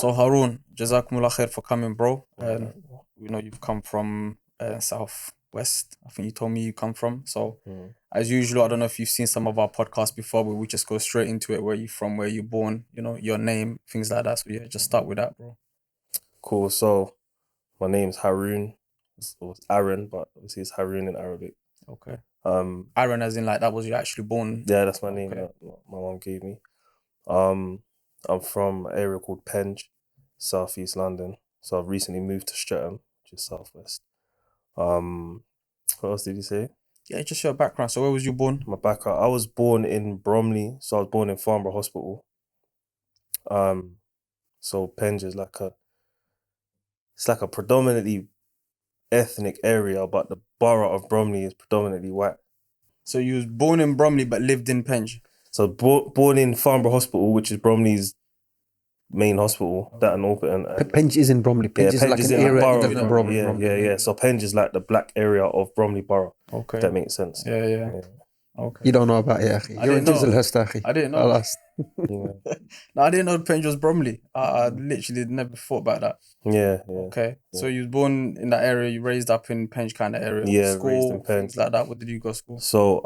So Harun, Jazakumullah khair for coming, bro. And we know you've come from Southwest. I think you told me you come from. So as usual, I don't know if you've seen some of our podcasts before, but we just go straight into it. Where you from? Where you born? You know, your name, things like that. So yeah, just start with that, bro. Cool. So my name's Harun. It's Aaron, but obviously it's Harun in Arabic. Okay. Um, Aaron, as in like that was you actually born. yeah, that's my name Okay. that my mom gave me. I'm from an area called Penge, southeast London. So I've recently moved to Streatham, which is southwest. What else did you say? Yeah, just your background. So where was you born? My background. I was born in Bromley, so I was born in Farnborough Hospital. So Penge is it's like a predominantly ethnic area, but the borough of Bromley is predominantly white. So you was born in Bromley but lived in Penge. So born in Farnborough Hospital, which is Bromley's main hospital, that and open. Penge is in Bromley. Penge is like an area borough. in Bromley. Yeah. So Penge is like the black area of Bromley Borough. Okay. If that makes sense. Yeah. Okay. You don't know about it, akhi. You're in Tizlhurst, akhi. I didn't know. No, I didn't know Penge was Bromley. I literally never thought about that. Yeah. Okay. So you was born in that area, you raised up in Penge kind of area. Yeah, school, raised in Penge. Things like that. What did you go to school? So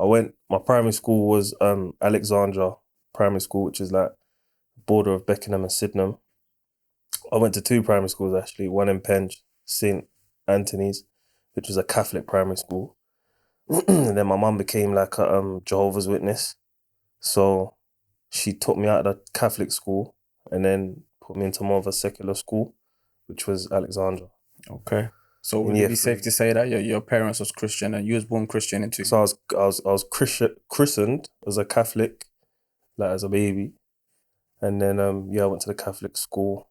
my primary school was Alexandra Primary School, which is like border of Beckenham and Sydenham. I went to two primary schools actually, one in Penge, St. Anthony's, which was a Catholic primary school. And then my mum became like a Jehovah's Witness. So she took me out of the Catholic school and then put me into more of a secular school, which was Alexandra. Okay. So would it be safe to say that your parents was Christian and you was born Christian into? So I was christened as a Catholic, like as a baby. And then I went to the Catholic school.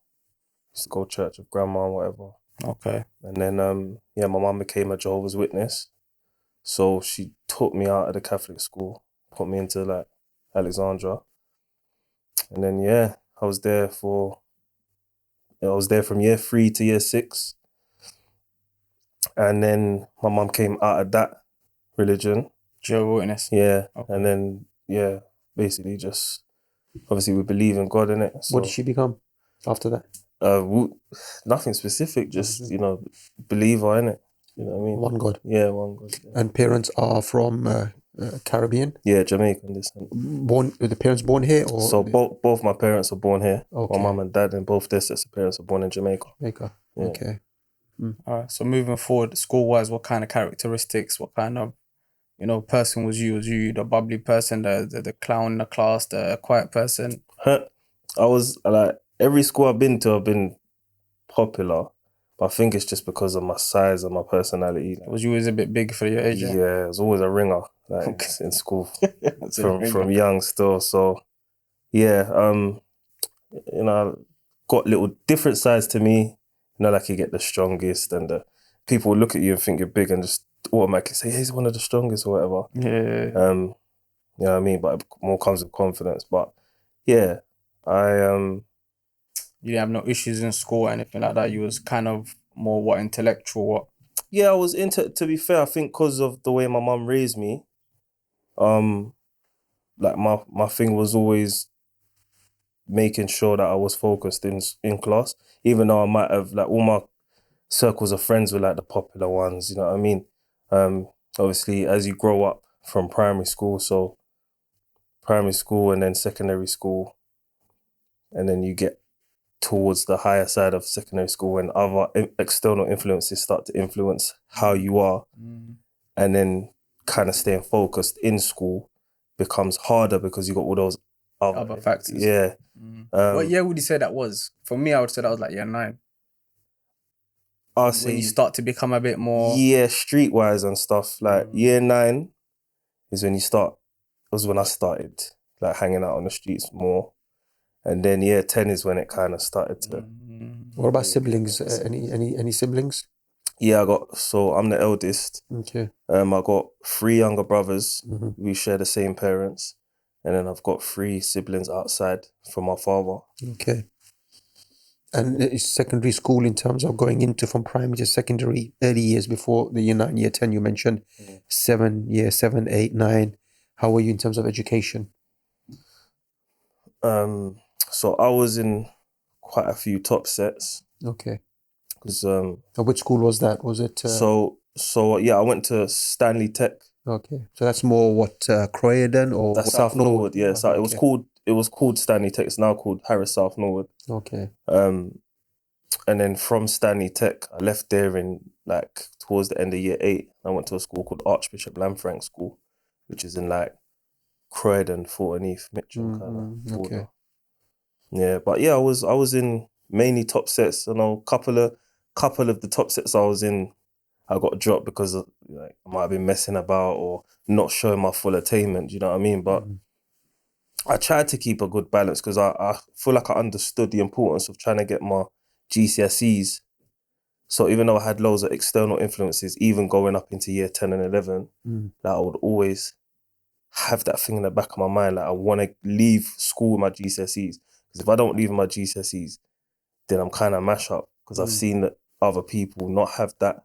Used to go to church with grandma and whatever. Okay. And then my mum became a Jehovah's Witness. So she took me out of the Catholic school, put me into like Alexandra. And then I was there from year 3 to year 6. And then my mum came out of that religion. Jehovah's Witness. Yeah. Okay. And then basically just obviously we believe in God, innit? So, what did she become after that? Nothing specific, just believer, innit? You know what I mean? One God. Yeah, one God. Yeah. And parents are from Caribbean? Yeah, Jamaican descent. Were the parents born here? Or so both my parents are born here. Okay. My mum and dad, and both their sets of parents are born in Jamaica. Yeah. Okay. All right. So moving forward, school-wise, what kind of characteristics, what kind of person was you? Was you the bubbly person, the clown in the class, the quiet person? I was like, every school I've been to, I've been popular. But I think it's just because of my size and my personality. Was you always a bit big for your age? Yeah, I was always a ringer, in school from young still. So I've got little different sides to me. Like you get the strongest, and the people will look at you and think you're big and just automatically say, "Hey, he's one of the strongest" or whatever. Yeah. You know what I mean? But it more comes with confidence. But You didn't have no issues in school or anything like that. You was kind of more intellectual. Yeah, I was into. To be fair, I think because of the way my mum raised me, like my thing was always making sure that I was focused in class, even though I might have like all my circles of friends were like the popular ones. You know what I mean? Obviously, as you grow up from primary school and then secondary school, and then you get towards the higher side of secondary school when other external influences start to influence how you are, and then kind of staying focused in school becomes harder because you got all those other factors. Yeah. What year would you say that was? For me, I would say that was like year 9. I'll say when you start to become a bit more... Yeah, streetwise and stuff. Like year 9 is when was when I started like hanging out on the streets more. And then year 10 is when it kind of started to... What about siblings? Any siblings? Yeah, I'm the eldest. Okay. I got 3 younger brothers. Mm-hmm. We share the same parents. And then I've got 3 siblings outside from my father. Okay. And secondary school in terms of going into from primary to secondary, early years before the year 9, year 10 you mentioned, 7, 8, 9. How were you in terms of education? So I was in quite a few top sets. Okay. Because And which school was that? Was it? So yeah, I went to Stanley Tech. Okay, so that's more what Croydon or That's South Norwood. Yeah, so Okay. it was called Stanley Tech. It's now called Harris South Norwood. Okay. And then from Stanley Tech, I left there in like towards the end of year 8. I went to a school called Archbishop Lanfranc School, which is in like Croydon, Fortneath, Mitcham kind of border. Okay. Yeah, but yeah, I was in mainly top sets. You know, couple of the top sets I was in, I got dropped because of, like, I might have been messing about or not showing my full attainment. Do you know what I mean? But I tried to keep a good balance because I feel like I understood the importance of trying to get my GCSEs. So even though I had loads of external influences, even going up into year 10 and 11, that I would always have that thing in the back of my mind, like I want to leave school with my GCSEs. Because if I don't leave my GCSEs, then I'm kind of mash up because I've seen that other people not have that,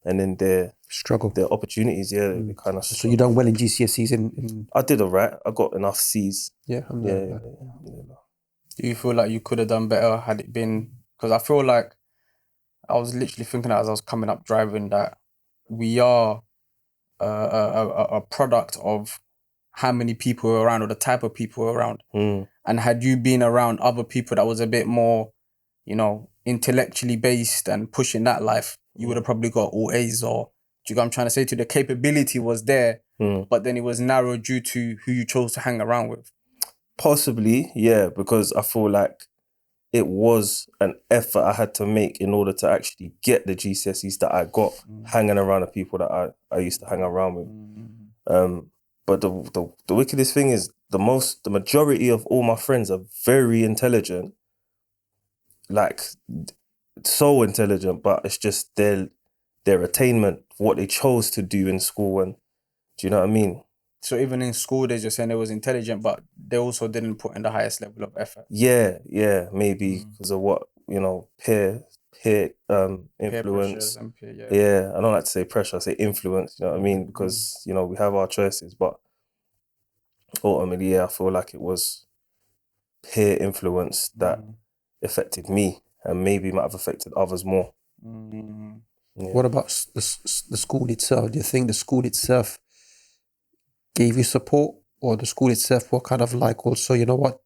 and then their opportunities, they kind of. So you done well in GCSEs in... I did alright. I got enough C's. Yeah, yeah. Do you feel like you could have done better had it been? Because I feel like I was literally thinking that as I was coming up driving that we are a product of how many people are around or the type of people around. And had you been around other people that was a bit more, you know, intellectually based and pushing that life, you would have probably got all A's. Or do you know what I'm trying to say? To the capability was there, but then it was narrowed due to who you chose to hang around with. Possibly, yeah, because I feel like it was an effort I had to make in order to actually get the GCSEs that I got, hanging around the people that I used to hang around with. But the wickedest thing is the majority of all my friends are very intelligent, like so intelligent, but it's just their attainment, what they chose to do in school. And do you know what I mean? So even in school, they're just saying they was intelligent, but they also didn't put in the highest level of effort. Yeah, maybe because of what, you know, peer influence. And peer, I don't like to say pressure, I say influence, you know what I mean? Because, you know, we have our choices, but ultimately, I feel like it was peer influence that affected me and maybe might have affected others more. What about the school itself? Do you think the school itself gave you support, or the school itself were kind of like also, you know what,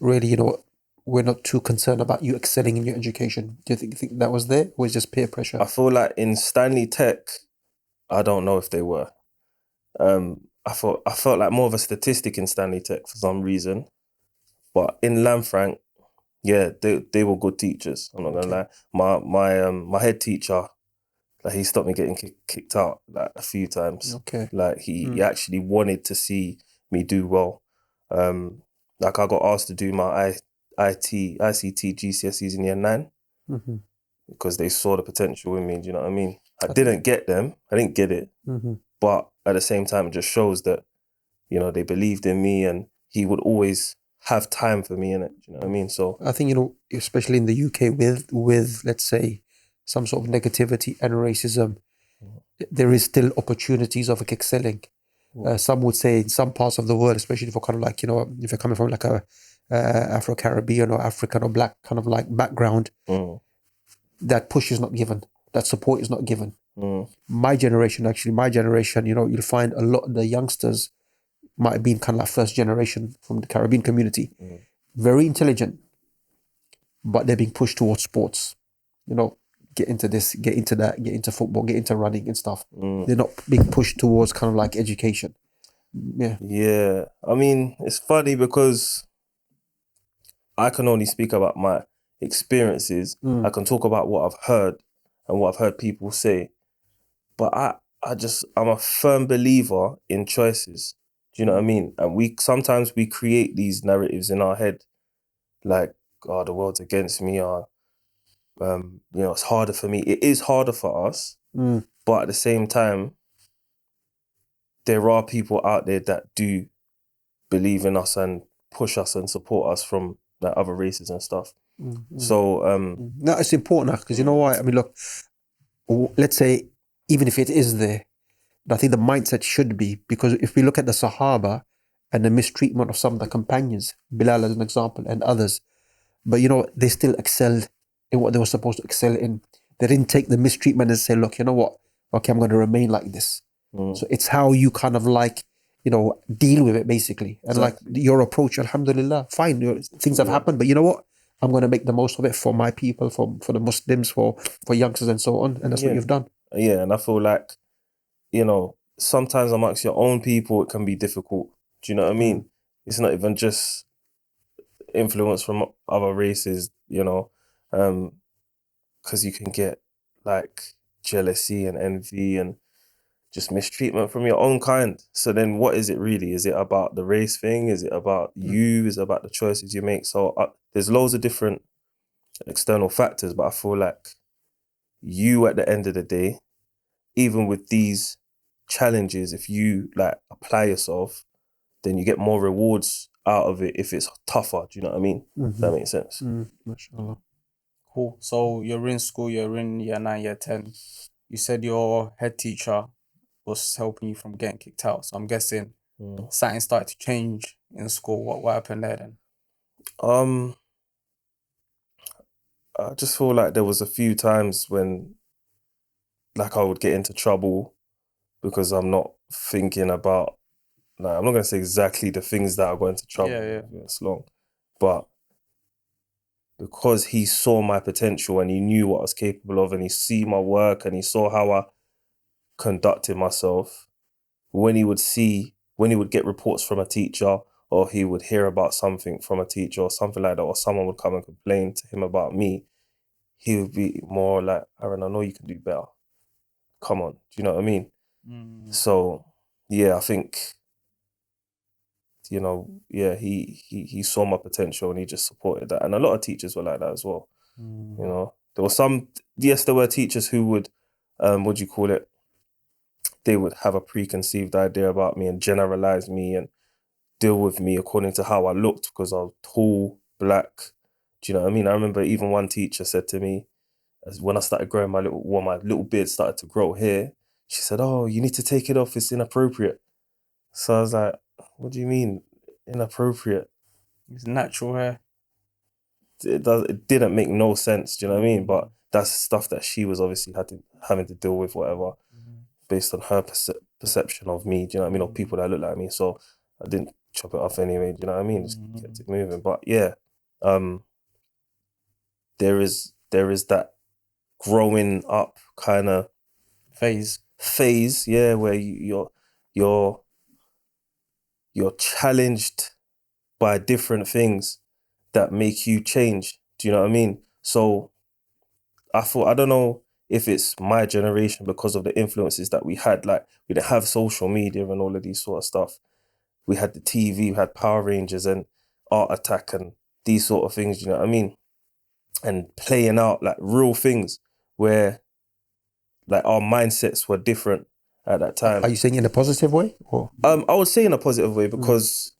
really, you know, we're not too concerned about you excelling in your education? Do you think that was there, or was it just peer pressure? I feel like in Stanley Tech, I don't know if they were. I felt like more of a statistic in Stanley Tech for some reason, but in Lanfranc, yeah, they were good teachers. I'm not gonna lie. My head teacher, like, he stopped me getting kicked out like a few times. Like he actually wanted to see me do well. Like I got asked to do my ICT GCSEs in year 9 because they saw the potential in me. Do you know what I mean? I didn't get them. I didn't get it. But at the same time, it just shows that, you know, they believed in me, and he would always have time for me in it. Do you know what I mean? So I think, you know, especially in the UK with let's say some sort of negativity and racism, there is still opportunities of excelling. Some would say in some parts of the world, especially for kind of like, you know, if you're coming from like a Afro-Caribbean or African or black kind of like background, that push is not given, that support is not given. My generation, you know, you'll find a lot of the youngsters might have been kind of like first generation from the Caribbean community, very intelligent, but they're being pushed towards sports. You know, get into this, get into that, get into football, get into running and stuff. They're not being pushed towards kind of like education. Yeah. I mean, it's funny because I can only speak about my experiences. I can talk about what I've heard and what I've heard people say. But I'm a firm believer in choices. Do you know what I mean? And sometimes we create these narratives in our head, like, oh, the world's against me, or you know, it's harder for me. It is harder for us, but at the same time, there are people out there that do believe in us and push us and support us from like other races and stuff. So no, it's important because you know why? I mean, look, let's say even if it is there, I think the mindset should be, because if we look at the Sahaba and the mistreatment of some of the companions, Bilal as an example and others, but you know, they still excelled in what they were supposed to excel in. They didn't take the mistreatment and say, look, you know what? Okay, I'm going to remain like this. So it's how you kind of like, you know, deal with it basically. And like your approach, alhamdulillah, fine. Things have happened, but you know what? I'm going to make the most of it for my people, for the Muslims, for youngsters and so on. And that's what you've done. Yeah, and I feel like, you know, sometimes amongst your own people, it can be difficult. Do you know what I mean? It's not even just influence from other races, you know, because you can get like jealousy and envy and just mistreatment from your own kind. So then what is it really? Is it about the race thing? Is it about you? Is it about the choices you make? So there's loads of different external factors, but I feel like you at the end of the day, even with these challenges, if you like apply yourself, then you get more rewards out of it if it's tougher. Do you know what I mean? That makes sense. MashaAllah. Cool. So you're in school, you're in year 9, year 10. You said your head teacher was helping you from getting kicked out. So I'm guessing something started to change in school. What happened there then? I just feel like there was a few times when like I would get into trouble because I'm not thinking about, like, I'm not going to say exactly the things that I got into trouble. Yeah. It's long. But because he saw my potential and he knew what I was capable of and he see my work and he saw how I conducted myself, when he would get reports from a teacher or he would hear about something from a teacher or something like that, or someone would come and complain to him about me, he would be more like, Aaron, I know you can do better. Come on. Do you know what I mean? So, yeah, I think, you know, yeah, he saw my potential and he just supported that. And a lot of teachers were like that as well. You know, there were teachers who would, what do you call it? They would have a preconceived idea about me and generalize me and deal with me according to how I looked because I was tall, black. Do you know what I mean? I remember even one teacher said to me, as when I started growing my little beard started to grow here, she said, "Oh, you need to take it off. It's inappropriate." So I was like, "What do you mean inappropriate?" It's natural hair. It didn't make no sense. Do you know what I mean? But that's stuff that she was obviously having to deal with, whatever, based on her perception of me. Do you know what I mean? Or people that look like me. So I didn't chop it off anyway. Do you know what I mean? Just kept it moving. But yeah, there is that growing up kind of Phase. yeah, where you're challenged by different things that make you change. Do you know what I mean? So I don't know if it's my generation because of the influences that we had. Like, we didn't have social media and all of these sort of stuff. We had the TV, we had Power Rangers and Art Attack and these sort of things, do you know what I mean? And playing out like real things where like our mindsets were different at that time. Are you saying in a positive way? Or? I would say in a positive way because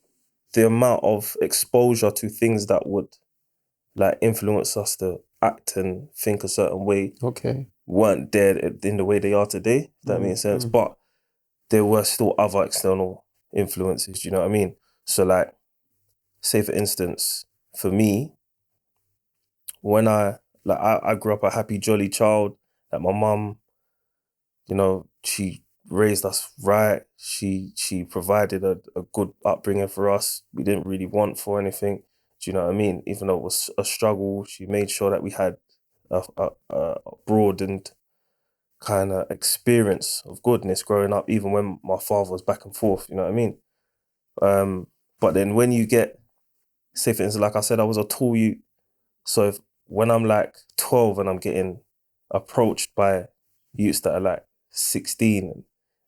the amount of exposure to things that would like influence us to act and think a certain way weren't there in the way they are today, if that makes sense. But there were still other external influences, do you know what I mean? So like, say for instance, for me, when I grew up a happy, jolly child, like my mum, you know, she raised us right. She provided a good upbringing for us. We didn't really want for anything. Do you know what I mean? Even though it was a struggle, she made sure that we had a broadened kind of experience of goodness growing up, even when my father was back and forth. You know what I mean? But then when you get, say for instance, like I said, I was a tall youth. So when I'm like 12 and I'm getting approached by youths that are like 16 and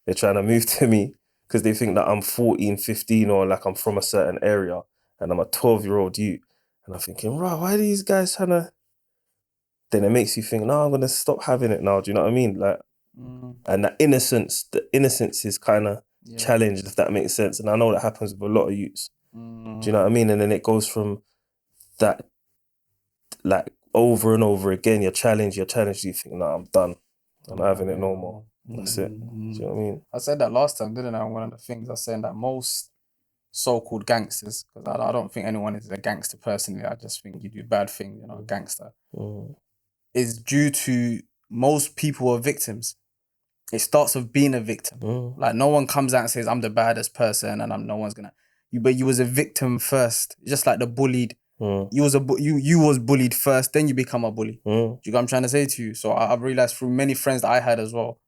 they're trying to move to me because they think that I'm 14, 15 or like I'm from a certain area and I'm a 12-year-old youth. And I'm thinking, right, why are these guys trying to... Then it makes you think, no, I'm going to stop having it now. Do you know what I mean? Like, and the innocence is kind of challenged, if that makes sense. And I know that happens with a lot of youths. Do you know what I mean? And then it goes from that, like, over and over again, you're challenged, you think, no, I'm done. I'm not having it no more. That's it. Do you know what I mean? I said that last time, didn't I? One of the things I said that most so-called gangsters, because I don't think anyone is a gangster personally. I just think you do bad things, a gangster, is due to most people are victims. It starts with being a victim. Like no one comes out and says, I'm the baddest person and no one's gonna. But you was a victim first. Just like the bullied. You was bullied first, then you become a bully. Do you know what I'm trying to say to you? So I've realized through many friends that I had as well,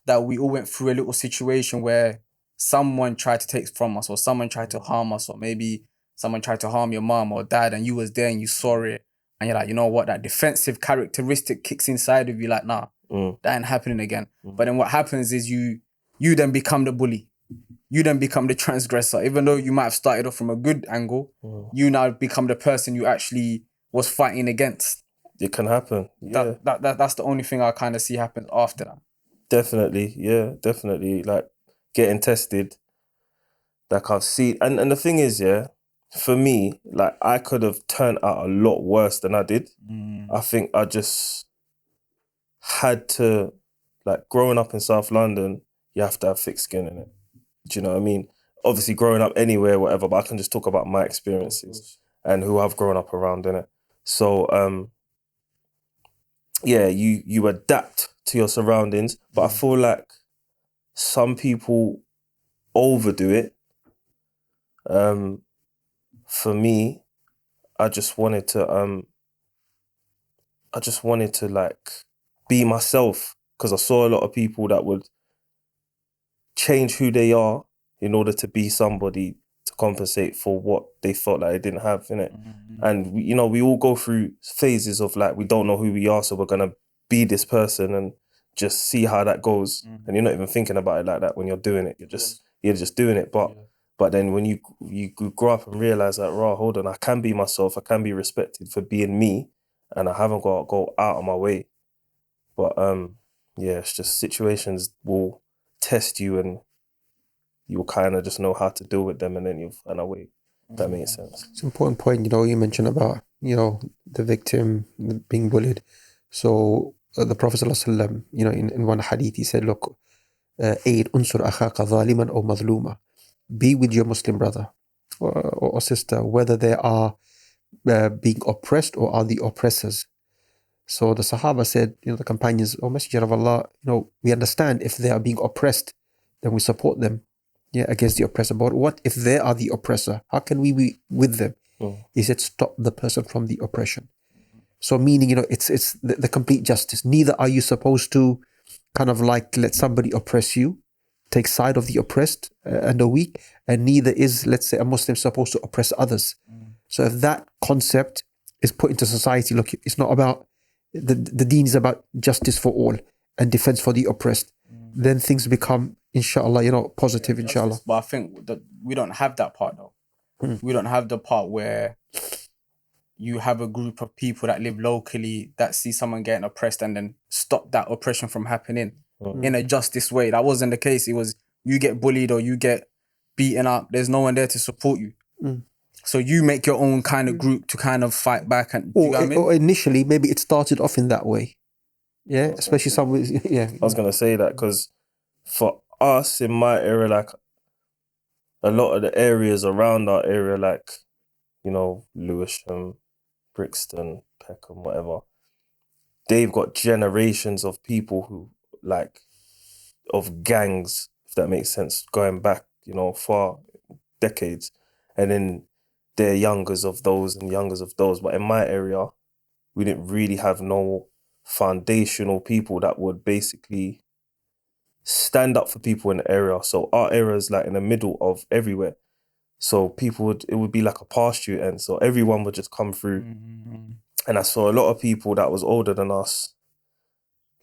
that we all went through a little situation where someone tried to take from us, or someone tried to harm us, or maybe someone tried to harm your mom or dad, and you was there and you saw it, and you're like, you know what, that defensive characteristic kicks inside of you, like, nah, that ain't happening again. But then what happens is you then become the bully. You then become the transgressor. Even though you might have started off from a good angle, you now become the person you actually was fighting against. It can happen. Yeah. That's the only thing I kind of see happen after that. Definitely, yeah, definitely. Like getting tested. Like I've seen, and the thing is, yeah, for me, like I could have turned out a lot worse than I did. I think I just had to, like, growing up in South London, you have to have thick skin in it. Do you know what I mean? Obviously, growing up anywhere, whatever, but I can just talk about my experiences and who I've grown up around in it. So, yeah, you adapt to your surroundings, but I feel like some people overdo it. For me, I just wanted to like be myself, because I saw a lot of people that would change who they are in order to be somebody to compensate for what they felt like they didn't have in it. And we all go through phases of like, we don't know who we are, so we're gonna be this person and just see how that goes. And you're not even thinking about it like that when you're doing it. You're just doing it. But then when you grow up and realize that, right, hold on, I can be myself, I can be respected for being me, and I haven't got to go out of my way. But yeah, it's just situations will test you, and you'll kind of just know how to deal with them, and then you'll find a way. That makes sense. It's an important point, you mentioned about, the victim being bullied. So the Prophet ﷺ, in one hadith, he said, look, aid unsur akhaka zaliman or madluma. Be with your Muslim brother or sister, whether they are being oppressed or are the oppressors. So the Sahaba said, the companions, "O Messenger of Allah, we understand if they are being oppressed, then we support them, against the oppressor. But what if they are the oppressor? How can we be with them?" He said, "Stop the person from the oppression." So meaning, it's the complete justice. Neither are you supposed to kind of like let somebody oppress you, take side of the oppressed and the weak, and neither is, let's say, a Muslim supposed to oppress others. So if that concept is put into society, look, it's not about, the deen is about justice for all and defense for the oppressed, then things become, inshallah, positive, inshallah. But I think that we don't have that part though. We don't have the part where you have a group of people that live locally that see someone getting oppressed and then stop that oppression from happening in a justice way. That wasn't the case. It was, you get bullied or you get beaten up, there's no one there to support you. So you make your own kind of group to kind of fight back. And do you know what I mean? Or initially, maybe it started off in that way. Yeah, especially some. Yeah, I was gonna say that because for us in my area, like a lot of the areas around our area, like Lewisham, Brixton, Peckham, whatever, they've got generations of people who of gangs, if that makes sense, going back, far decades, and then they're youngers of those and youngers of those. But in my area, we didn't really have no foundational people that would basically stand up for people in the area. So our area is like in the middle of everywhere. So it would be like a pasture, and so everyone would just come through. And I saw a lot of people that was older than us,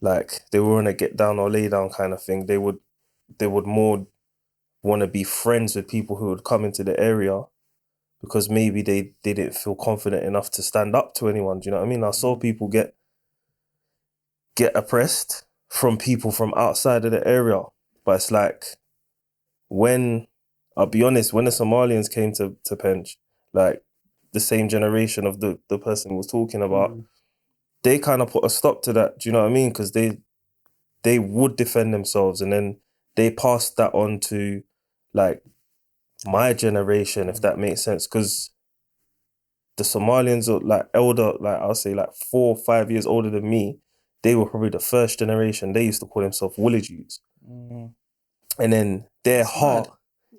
like they were on a get down or lay down kind of thing. They would more want to be friends with people who would come into the area because maybe they didn't feel confident enough to stand up to anyone. Do you know what I mean? I saw people get oppressed from people from outside of the area. But it's like, I'll be honest, when the Somalians came to Pench, like the same generation of the person was talking about, they kind of put a stop to that. Do you know what I mean? Because they would defend themselves, and then they passed that on to like my generation, if that makes sense, because the Somalians are like elder, like I'll say like 4 or 5 years older than me. They were probably the first generation. They used to call themselves village youths. And then their heart,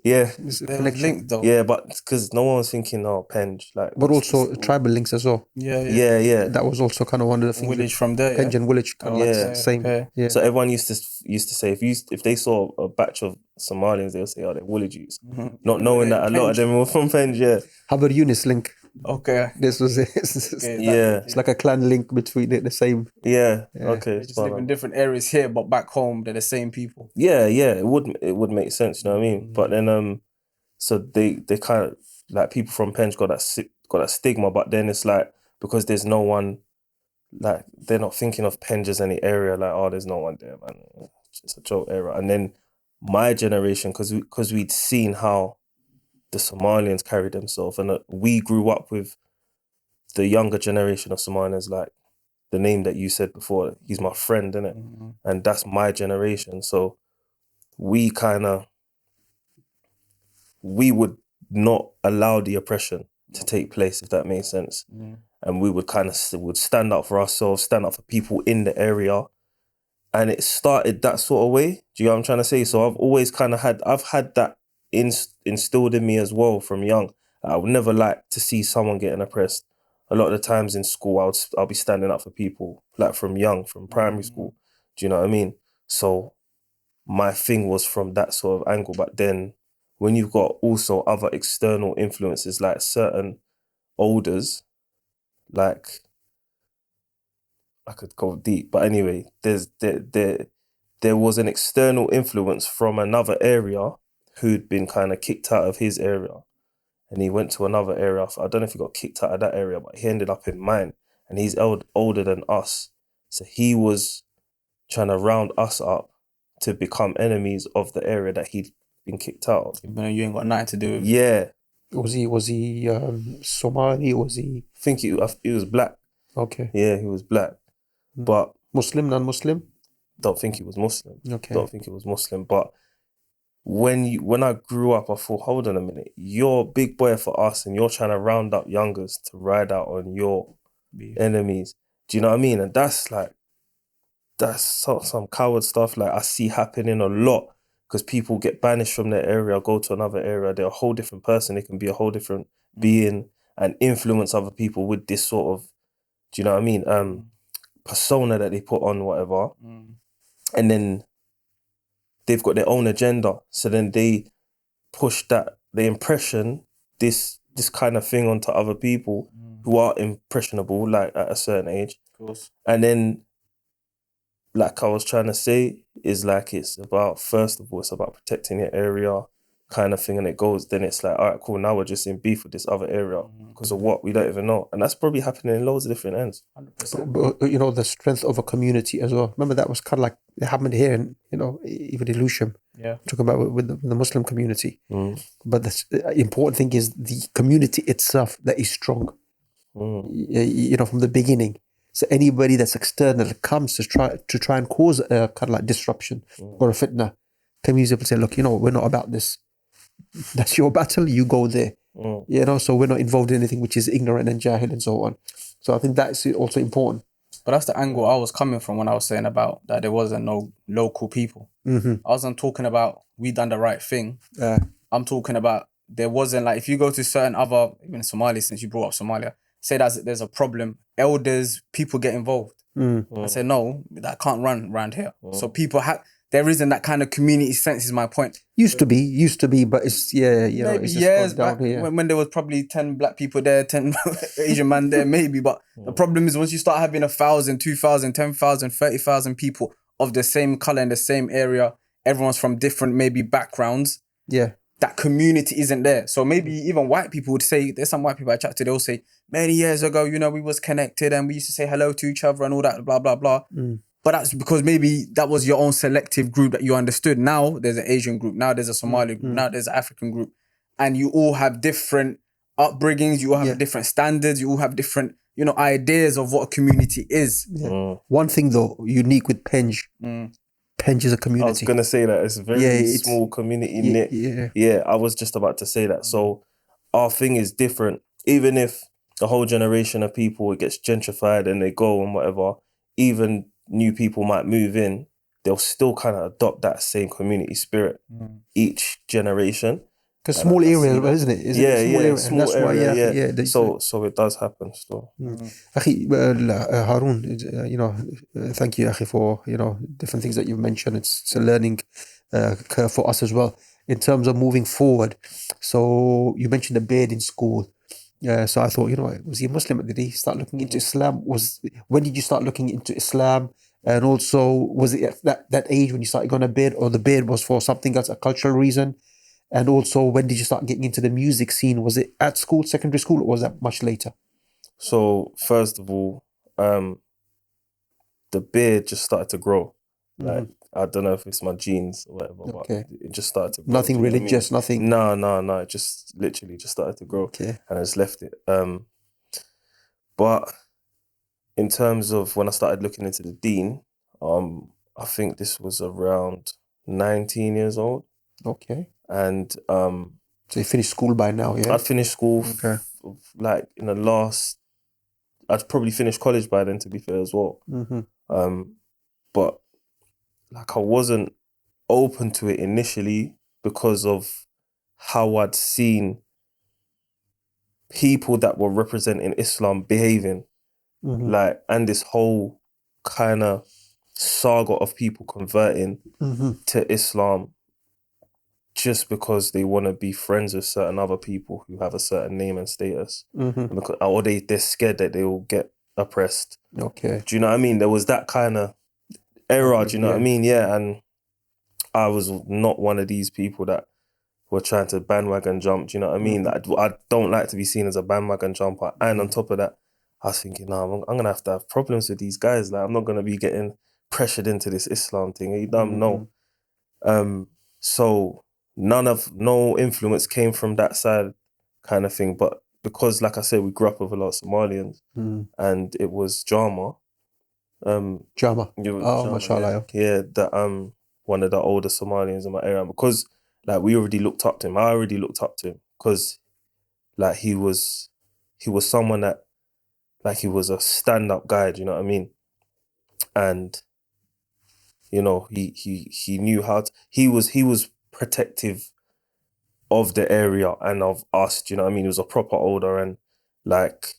It's a They're connection. linked though. yeah, but because no one was thinking, oh, Penge, like, But what's also this? tribal links as well. Yeah. That was also kind of one of the things. Village from there. Penge and village kind of like Yeah. same. Okay. Yeah. So everyone used to say if they saw a batch of Somalians, they'll say, oh, they're village youths. Not knowing that a lot of them were from Penge, yeah. How about Eunice link? Okay. This was it. Yeah. It's like a clan link between the same. Yeah. Yeah. Okay. They just live in different areas here, but back home they're the same people. Yeah, it would make sense, you know what I mean? But then so they kind of like people from Penge got that stigma, but then it's like because there's no one, like they're not thinking of Penge as any area, like, oh, there's no one there, man. It's just a joke area. And then my generation, because we'd seen how the Somalians carried themselves, and we grew up with the younger generation of Somalians, like the name that you said before, he's my friend, innit? And that's my generation. So we would not allow the oppression to take place, if that makes sense. And we would would stand up for ourselves, stand up for people in the area. And it started that sort of way. Do you know what I'm trying to say? So I've always I've had that instilled in me as well from young. I would never like to see someone getting oppressed. A lot of the times in school, I'll be standing up for people, like from primary school. Do you know what I mean? So my thing was from that sort of angle. But then when you've got also other external influences, like certain elders, like I could go deep, but anyway, there was an external influence from another area who'd been kind of kicked out of his area, and he went to another area. I don't know if he got kicked out of that area, but he ended up in mine, and he's older than us, so he was trying to round us up to become enemies of the area that he'd been kicked out of. Even though you ain't got nothing to do with. Yeah, Was he Somali? Was he I think he was black. okay? Yeah, he was black, but Muslim, non-Muslim? don't think he was Muslim. Okay. Don't think he was Muslim. But when I grew up, I thought, hold on a minute, you're a big boy for us, and you're trying to round up youngers to ride out on your enemies. Do you know what I mean? And that's some coward stuff. Like I see happening a lot because people get banished from their area, go to another area. They're a whole different person. They can be a whole different being and influence other people with this sort of, do you know what I mean? Persona that they put on, whatever. And then they've got their own agenda. So then they push the impression, this kind of thing onto other people who are impressionable, like at a certain age. Of course. And then, like I was trying to say, is like it's about, first of all, it's about protecting your area kind of thing. And it goes, then it's like, all right, cool, now we're just in beef with this other area because of what? We don't even know. And that's probably happening in loads of different ends. 100%. But, you know, the strength of a community as well. Remember that was kind of like, it happened here in, you know, even in Lusham. Yeah. Talking about with the Muslim community. But the important thing is the community itself that is strong. You know, from the beginning. So anybody that's external comes to try and cause a kind of like disruption or a fitna, community will say, look, you know, we're not about this. That's your battle, you go there. You know, so we're not involved in anything which is ignorant and jahil and so on. So I think that's also important. But that's the angle I was coming from when I was saying about that there wasn't no local people. I wasn't talking about we done the right thing. I'm talking about there wasn't, like, if you go to certain other, even Somalia, since you brought up Somalia, say that there's a problem, elders, people get involved. I say, no, that can't run around here. So people there isn't that kind of community sense, is my point. Used to be, but it's, you know, Maybe it's just years gone back down here. when there was probably 10 black people there, 10 Asian man there, maybe. But the problem is once you start having 1,000, 2,000, 10,000, 30,000 people of the same color in the same area, everyone's from different maybe backgrounds. Yeah. That community isn't there. So maybe even white people would say, there's some white people I chat to, they'll say, many years ago, you know, we was connected and we used to say hello to each other and all that, blah, blah, blah. But that's because maybe that was your own selective group that you understood. Now there's an Asian group. Now there's a Somali group. Now there's an African group. And you all have different upbringings. You all have different standards. You all have different, you know, ideas of what a community is. One thing though, unique with Penge Penge is a I was community. gonna say that it's a very it's- small community Yeah, knit. yeah. Yeah, I was just about to say that. So our thing is different. Even if the whole generation of people, it gets gentrified and they go and whatever, even new people might move in, they'll still kind of adopt that same community spirit each generation. Because And small I see area, that. isn't it? Yeah, Small yeah, area. And small that's why, area, yeah. they- So it does happen still. Akhi, Harun, thank you, Akhi, for different things that you've mentioned. It's a learning curve for us as well in terms of moving forward. So you mentioned the beard in school. So I thought, was he a Muslim? Did he start looking into Islam? When did you start looking into Islam? And also, was it at that age when you started going to beard, or the beard was for something else, a cultural reason? And also, when did you start getting into the music scene? Was it at school, secondary school, or was that much later? So first of all, the beard just started to grow. Like I don't know if it's my genes or whatever, Okay. but it just started to grow. Nothing do you know what I mean? religious, nothing. No. It just literally just started to grow, Okay. and I just left it. But in terms of when I started looking into the deen, I think this was around 19 years old, Okay. and So you finished school by now, yeah? I'd finished school Okay. like in the last. I'd probably finished college by then, to be fair as well. But like I wasn't open to it initially because of how I'd seen people that were representing Islam behaving, like, and this whole kind of saga of people converting to Islam just because they want to be friends with certain other people who have a certain name and status, or they're scared that they will get oppressed. Okay. Do you know what I mean? There was that kind of era. Do you know what I mean? Yeah, and I was not one of these people that were trying to bandwagon jump. Do you know what I mean? I don't like to be seen as a bandwagon jumper. And on top of that, I was thinking, no, I'm gonna have to have problems with these guys. Like, I'm not gonna be getting pressured into this Islam thing. You don't know. So no influence came from that side, kind of thing. But because, like I said, we grew up with a lot of Somalians, and it was Jama. Jama. Jama, mashallah. yeah, that one of the older Somalians in my area, because like we already looked up to him. I already looked up to him because like he was someone that, like, he was a stand-up guy, do you know what I mean? And he knew how to, he was protective of the area and of us, do you know what I mean? He was a proper older, and like,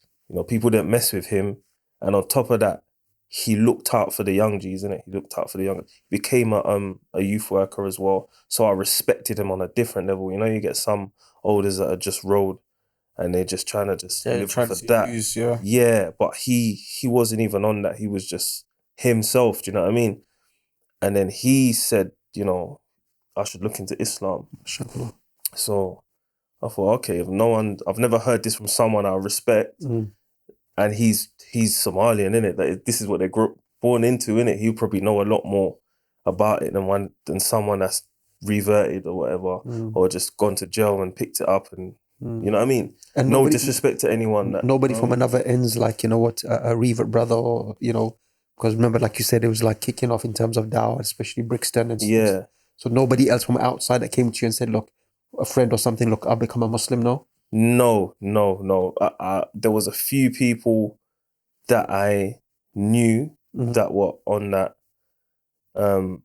people didn't mess with him. And on top of that, he looked out for the young G's, innit? He looked out for the young. He became a youth worker as well. So I respected him on a different level. You get some elders that are just road and they're just trying to just live trying for to that. use, Yeah, but he wasn't even on that. He was just himself, do you know what I mean? And then he said, I should look into Islam. Mashallah. So I thought, okay, I've never heard this from someone I respect, and he's Somalian, innit? Like, this is what they're born into, innit? He'll probably know a lot more about it than someone that's reverted or whatever, or just gone to jail and picked it up, and you know what I mean? And no nobody- disrespect to anyone. Nobody from another ends, like, a revert brother, or, because remember, like you said, it was like kicking off in terms of Dawah, especially Brixton and stuff. Yeah. So nobody else from outside that came to you and said, look, a friend or something, look, I'll become a Muslim now? No. There was a few people that I knew that were on that. A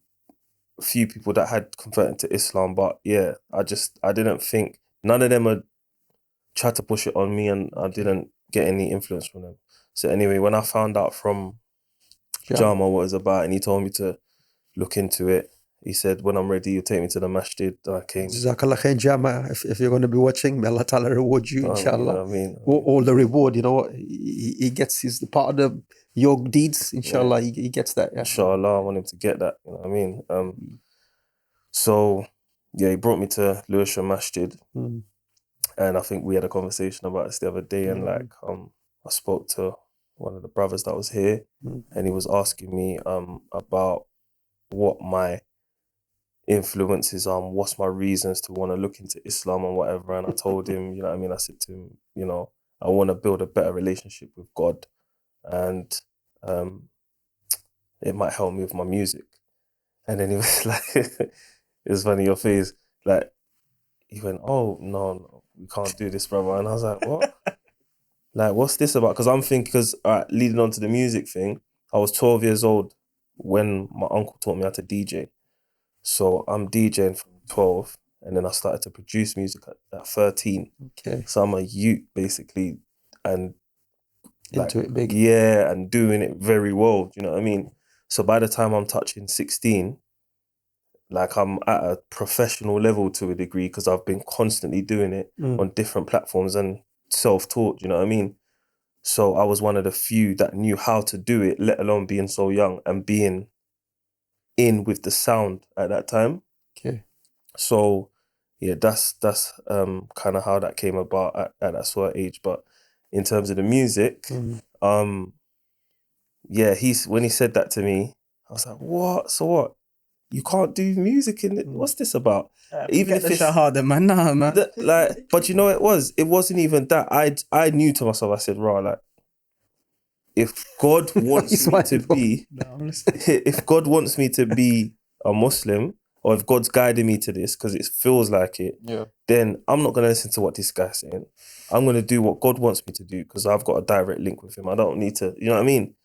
few people that had converted to Islam, but yeah, I didn't think, none of them had tried to push it on me, and I didn't get any influence from them. So anyway, when I found out from Jama what it was about, and he told me to look into it, he said, when I'm ready, you take me to the masjid. I came. Jazakallah khair, Jama. If you're going to be watching, may Allah Ta'ala reward you, inshallah. You know what I mean? All the reward, he gets his part of your deeds, inshallah. Yeah. He gets that. Yeah. Inshallah, I want him to get that. You know what I mean? So yeah, he brought me to Lewisham Masjid, and I think we had a conversation about this the other day, and like I spoke to one of the brothers that was here, and he was asking me about what my influences are, what's my reasons to want to look into Islam and whatever. And I told him, you know what I mean? I said to him, I want to build a better relationship with God, and it might help me with my music. And then he was like, it was funny, your face. Like, he went, oh, no, we can't do this, brother. And I was like, what? Like, what's this about? Because I'm thinking, leading on to the music thing, I was 12 years old when my uncle taught me how to DJ. So I'm DJing from 12, and then I started to produce music at 13. Okay. So I'm a youth, basically, and like, Into it big. yeah, and doing it very well. Do you know what I mean? So by the time I'm touching 16, like I'm at a professional level to a degree because I've been constantly doing it on different platforms and self-taught. Do you know what I mean? So I was one of the few that knew how to do it, let alone being so young and being in with the sound at that time. Okay. So yeah, that's kind of how that came about at that sort of age. But in terms of the music, yeah, when he said that to me, I was like, what? So what? You can't do music in it? What's this about? Even if it's harder, man. Nah, man. But you know, it wasn't even that. I knew to myself, I said, right, like, if God wants me to be, if God wants me to be a Muslim, or if God's guiding me to this because it feels like it, then I'm not going to listen to what this guy's saying. I'm going to do what God wants me to do because I've got a direct link with him. I don't need to, you know what I mean?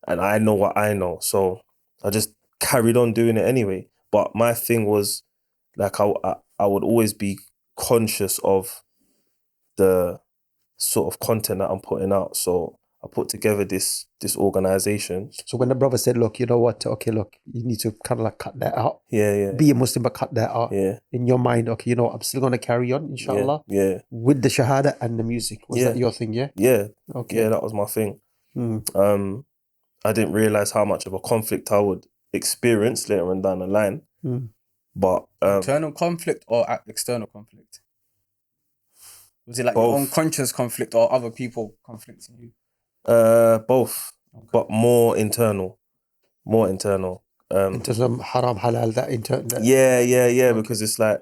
And I know what I know. So I just carried on doing it anyway. But my thing was, like, I would always be conscious of the sort of content that I'm putting out. So I put together this organization. So when the brother said, look, you know what? Okay, look, you need to kind of like cut that out. Yeah. Be a Muslim, but cut that out. Yeah. In your mind, okay, you know, I'm still going to carry on, inshallah. Yeah. With the shahada and the music. Was that your thing, yeah? Yeah. Okay. Yeah, that was my thing. I didn't realize how much of a conflict I would experience later on down the line. But internal conflict or external conflict? Was it like both. your own conscious conflict or other people conflicting you? Both, but more internal. In terms of haram, halal, that internal. Yeah. Because it's like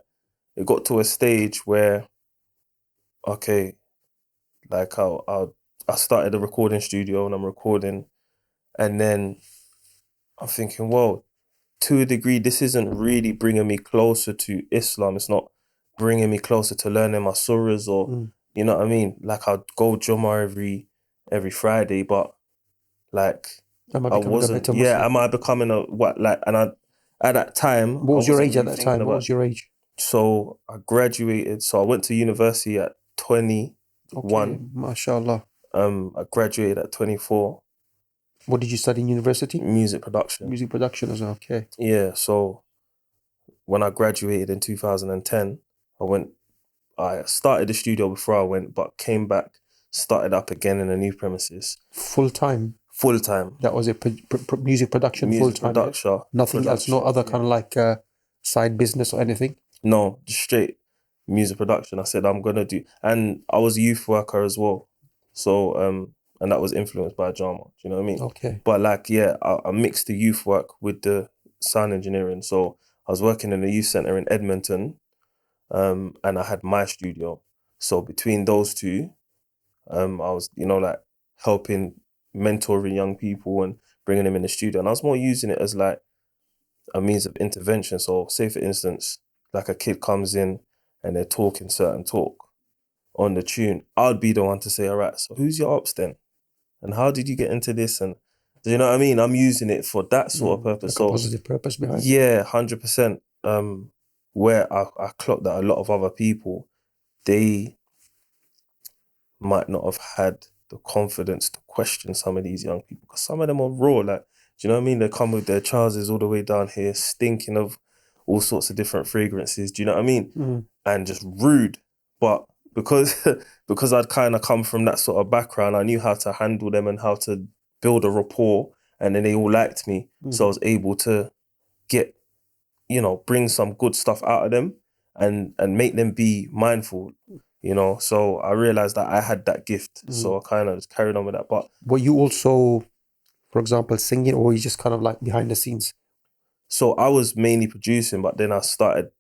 it got to a stage where, okay, like I started a recording studio and I'm recording, and then I'm thinking, well, to a degree, this isn't really bringing me closer to Islam. It's not bringing me closer to learning my surahs or, you know what I mean? Like, I'd go Jummah every Friday, but like, Am I I becoming wasn't, a better Muslim? am I becoming at that time. What was your age at that time? What was your age? So I graduated, so I went to university at 21. Okay, mashallah. I graduated at 24. What did you study in university? Music production. Music production as well, okay. Yeah, so when I graduated in 2010, I started the studio before I went, but came back, started up again in a new premises. Full time? Full time. That was it, music production full time? Production. Yeah? Nothing else, no other kind of like side business or anything? No, just straight music production. I said I'm going to do, and I was a youth worker as well. So, and that was influenced by drama, do you know what I mean? Okay. But like, yeah, I mixed the youth work with the sound engineering. So I was working in a youth centre in Edmonton, and I had my studio. So between those two, I was, you know, like helping, mentoring young people and bringing them in the studio. And I was more using it as like a means of intervention. So say for instance, like a kid comes in and they're talking certain talk on the tune, I'd be the one to say, all right, so who's your ops then? And how did you get into this? And do you know what I mean? I'm using it for that sort of purpose. Like a positive purpose behind it. Yeah, 100%. Where I clocked that a lot of other people, they might not have had the confidence to question some of these young people because some of them are raw. Like, do you know what I mean? They come with their trousers all the way down here, stinking of all sorts of different fragrances. Do you know what I mean? And just rude. But because because I'd kind of come from that sort of background, I knew how to handle them and how to build a rapport. And then they all liked me. So I was able to get, you know, bring some good stuff out of them and make them be mindful. You know, so I realized that I had that gift. So I kind of just carried on with that. But were you also, for example, singing, or were you just kind of like behind the scenes? So I was mainly producing, but then I started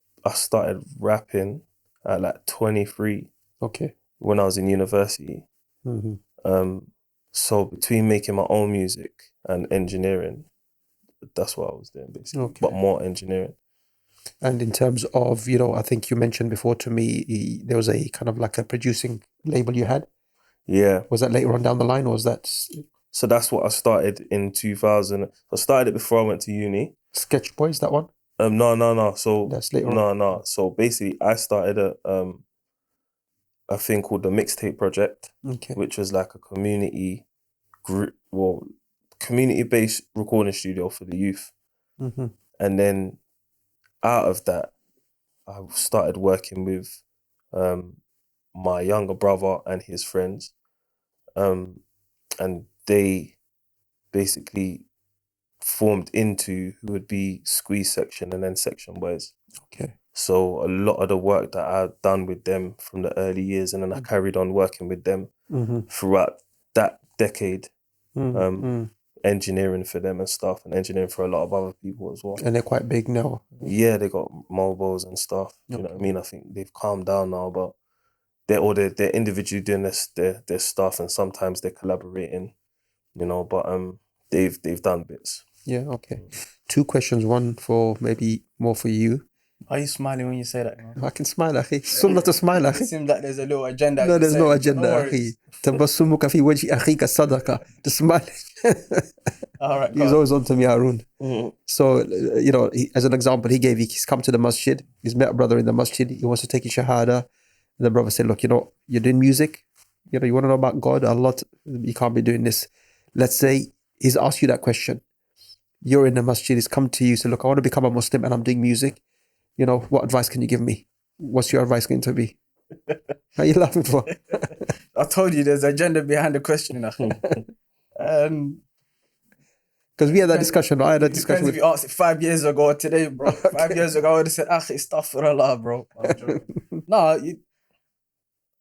rapping at like 23. Okay. When I was in university. So between making my own music and engineering, that's what I was doing basically, Okay. but more engineering. And in terms of, I think you mentioned before to me, there was a kind of like a producing label you had. Yeah. Was that later on down the line, or was that So that's what I started in 2000. I started it before I went to uni. Sketch Boys, that one? No. So That's later on. no. So basically, I started a thing called the Mixtape Project, Okay. which was like a community group, community-based recording studio for the youth. Mm-hmm. And then out of that, I started working with my younger brother and his friends, and they basically formed into who would be Squeeze Section and then Section Boys. Okay. So a lot of the work that I've done with them from the early years, and then I carried on working with them throughout that decade, engineering for them and stuff, and engineering for a lot of other people as well. And they're quite big now. Yeah, they got mobiles and stuff. You know what I mean? I think they've calmed down now, but they're individually doing their stuff, and sometimes they're collaborating. But they've done bits. Yeah, okay. 2 questions, one for maybe more for you. Why are you smiling when you say that, man? I can smile, akhi. Sunnah to smile, It akhi. seems like there's a little agenda. No, as you there's say. no agenda, No akhi. worries. Tabassumuka fi wajhi akhika sadaqa. The smile. All right, He's go always on to me, Harun. Mm. So, as an example, he's come to the masjid. He's met a brother in the masjid. He wants to take his shahada. And the brother said, look, you're doing music. You want to know about God a lot. You can't be doing this. Let's say he's asked you that question. You're in the masjid. He's come to you. Said, look, I want to become a Muslim and I'm doing music. What advice can you give me? What's your advice going to be? How are you laughing for? I told you there's agenda behind the question. Because we had that discussion. I had that discussion Depends if you asked it 5 years ago or today, bro. 5 years ago, I would have said, astaghfirullah, bro. I'm joking.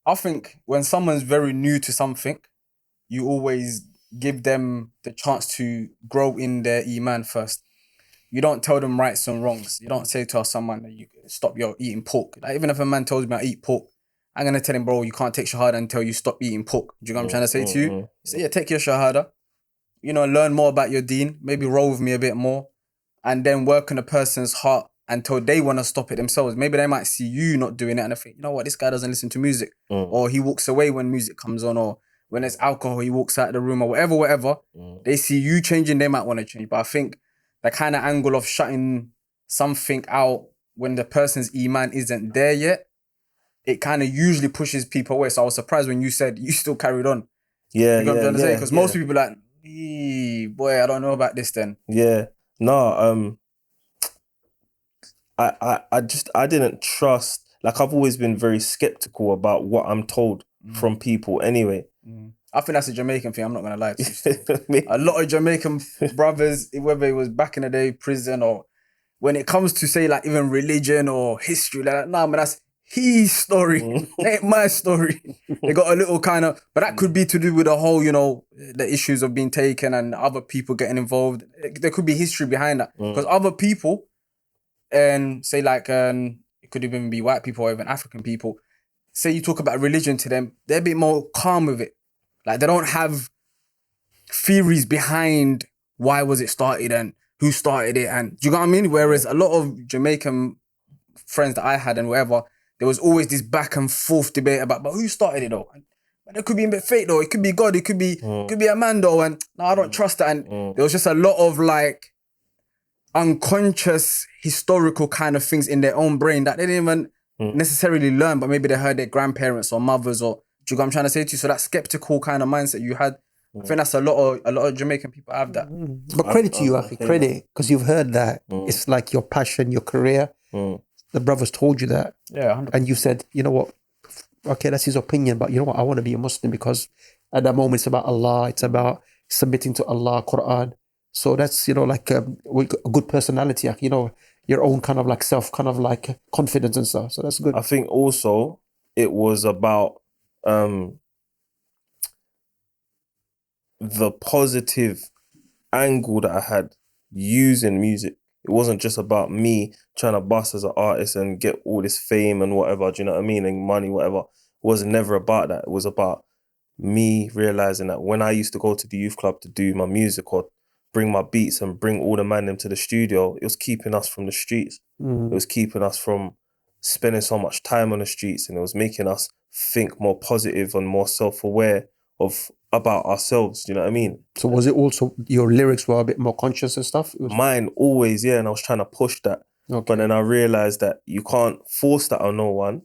I think when someone's very new to something, you always give them the chance to grow in their iman first. You don't tell them rights and wrongs. You don't say to someone that you stop your eating pork. Like, even if a man tells me I eat pork, I'm going to tell him, bro, you can't take shahada until you stop eating pork. Do you know what I'm trying to say to you? You say, yeah, take your shahada. Learn more about your deen. Maybe roll with me a bit more. And then work on a person's heart until they want to stop it themselves. Maybe they might see you not doing it and they think, you know what, this guy doesn't listen to music. Or he walks away when music comes on, or when there's alcohol, he walks out of the room, or whatever. They see you changing, they might want to change. But I think the kind of angle of shutting something out when the person's iman isn't there yet, it kind of usually pushes people away. So I was surprised when you said you still carried on. Yeah, you know what I'm trying to say? Because most yeah. people are like, boy, I don't know about this then. Yeah. No, I didn't trust, like I've always been very skeptical about what I'm told from people anyway. I think that's a Jamaican thing, I'm not going to lie to you. A lot of Jamaican brothers, whether it was back in the day, prison, or when it comes to say like even religion or history, like, nah, man, that's his story. Ain't my story. They got a little kind of, but that could be to do with the whole, the issues of being taken and other people getting involved. There could be history behind that. Because other people, and say like, it could even be white people or even African people, say you talk about religion to them, they're a bit more calm with it. Like they don't have theories behind why was it started and who started it, and do you know what I mean? Whereas a lot of Jamaican friends that I had and whatever, there was always this back and forth debate about, but who started it though? But it could be a bit fake though. It could be God. It could be a man though. And no, I don't trust that. And there was just a lot of like unconscious historical kind of things in their own brain that they didn't even necessarily learn, but maybe they heard their grandparents or mothers, or do you know what I'm trying to say to you? So that skeptical kind of mindset you had, I think that's a lot of Jamaican people have that. But credit to you, Akhi, credit, because you've heard that. It's like your passion, your career. The brothers told you that. Yeah, 100%. And you said, you know what? Okay, that's his opinion, but you know what? I want to be a Muslim because at that moment it's about Allah. It's about submitting to Allah, Quran. So that's, like a good personality, your own kind of like self, kind of like confidence and stuff. So that's good. I think also it was about the positive angle that I had using music. It wasn't just about me trying to bust as an artist and get all this fame and whatever, do you know what I mean? And money, whatever. It was never about that. It was about me realizing that when I used to go to the youth club to do my music or bring my beats and bring all the man them to the studio, it was keeping us from the streets. It was keeping us from spending so much time on the streets, and it was making us think more positive and more self-aware about ourselves. Do you know what I mean? So was it also your lyrics were a bit more conscious and stuff? It was, Mine always, yeah, and I was trying to push that. okay. But then I realized that you can't force that on no one.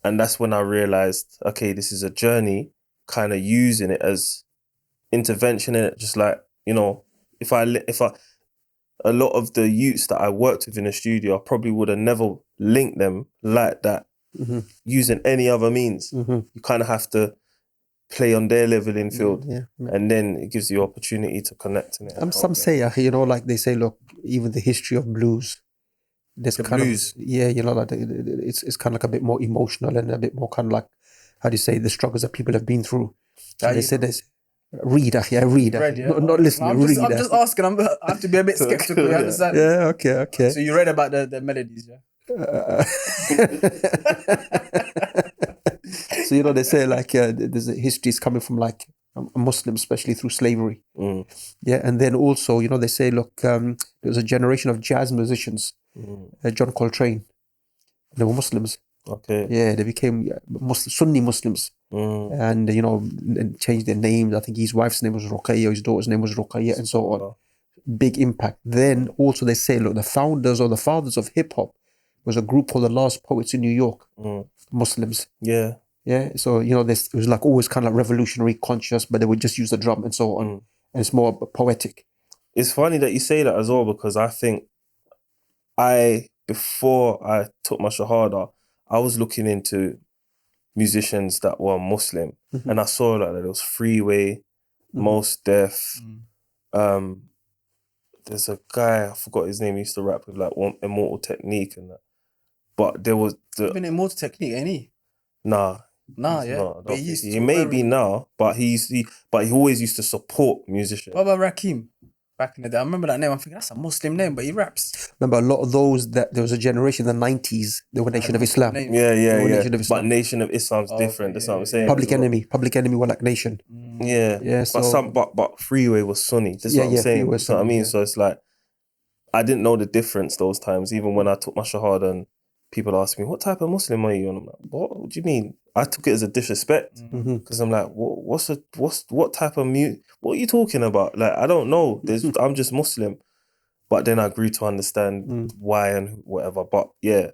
And that's when I realized, okay, this is a journey, kind of using it as intervention in it. Just like, you know, if I, a lot of the youths that I worked with in the studio, I probably would have never linked them like that using any other means. You kind of have to play on their leveling field, and then it gives you opportunity to connect in it. And some say, you know, like they say, look, even the history of blues, there's The kind blues. of, yeah, you know, like it's kind of like a bit more emotional and a bit more kind of like, how do you say, the struggles that people have been through. So they say this. Read, read. Not listening, I'm just asking. I have to be a bit skeptical. You understand? Yeah, okay. So you read about the melodies, yeah? So, you know, they say like there's a history is coming from like Muslims, especially through slavery. Yeah, and then also, you know, they say, look, there was a generation of jazz musicians, John Coltrane, they were Muslims. Okay. Yeah, they became Sunni Muslims. And, you know, and changed their names. I think his wife's name was Ruqayya, his daughter's name was Ruqayya, and so on. Big impact. Then also they say, look, the founders or the fathers of hip hop was a group called the Last Poets in New York, Muslims. Yeah. Yeah. So, you know, it was like always kind of like revolutionary conscious, but they would just use the drum and so on. And it's more poetic. It's funny that you say that as well, because I think before I took my Shahada, I was looking into musicians that were Muslim, and I saw that there was Freeway, Mos Def. There's a guy, I forgot his name, he used to rap with like Immortal Technique and that. But there was Even Immortal Technique, ain't he? Nah, yeah. not. But He may be now, but he always used to support musicians. What about Rakim? Back in the day, I remember that name. I'm thinking that's a Muslim name, but he raps. Remember, a lot of those that there was a generation in the 90s. They were Nation of Islam. Yeah. Nation of Islam. But Nation of Islam's different. That's what I'm saying. Public Enemy were like Nation. Yeah. So, but Freeway was Sunni. That's what I'm saying. That's what I mean. So it's like I didn't know the difference those times. Even when I took my Shahada and people asked me, "What type of Muslim are you?" And I'm like, "What do you mean?" I took it as a disrespect because I'm like, what type of mute? What are you talking about? Like, I don't know. I'm just Muslim. But then I grew to understand why and whatever. But yeah,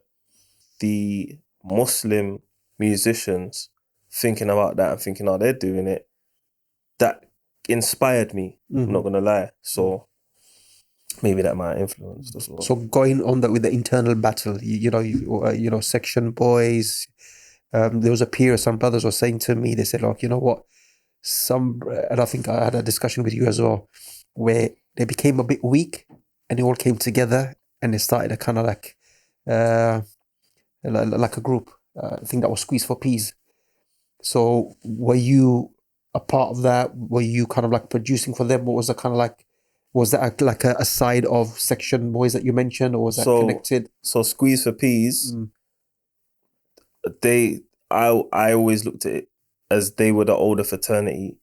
the Muslim musicians thinking about that and thinking, oh, they're doing it, that inspired me. I'm not gonna lie. So maybe that might influence as well. So going on that with the internal battle, you know, section boys. There was a peer, some brothers were saying to me, they said, look, you know what? And I think I had a discussion with you as well, where they became a bit weak and they all came together and they started a kind of like a group. I think that was Squeeze for Peas. So were you a part of that? Were you kind of like producing for them? What was the kind of like, was that like a side of section boys that you mentioned, or was that connected? So Squeeze for Peas, I always looked at it as they were the older fraternity,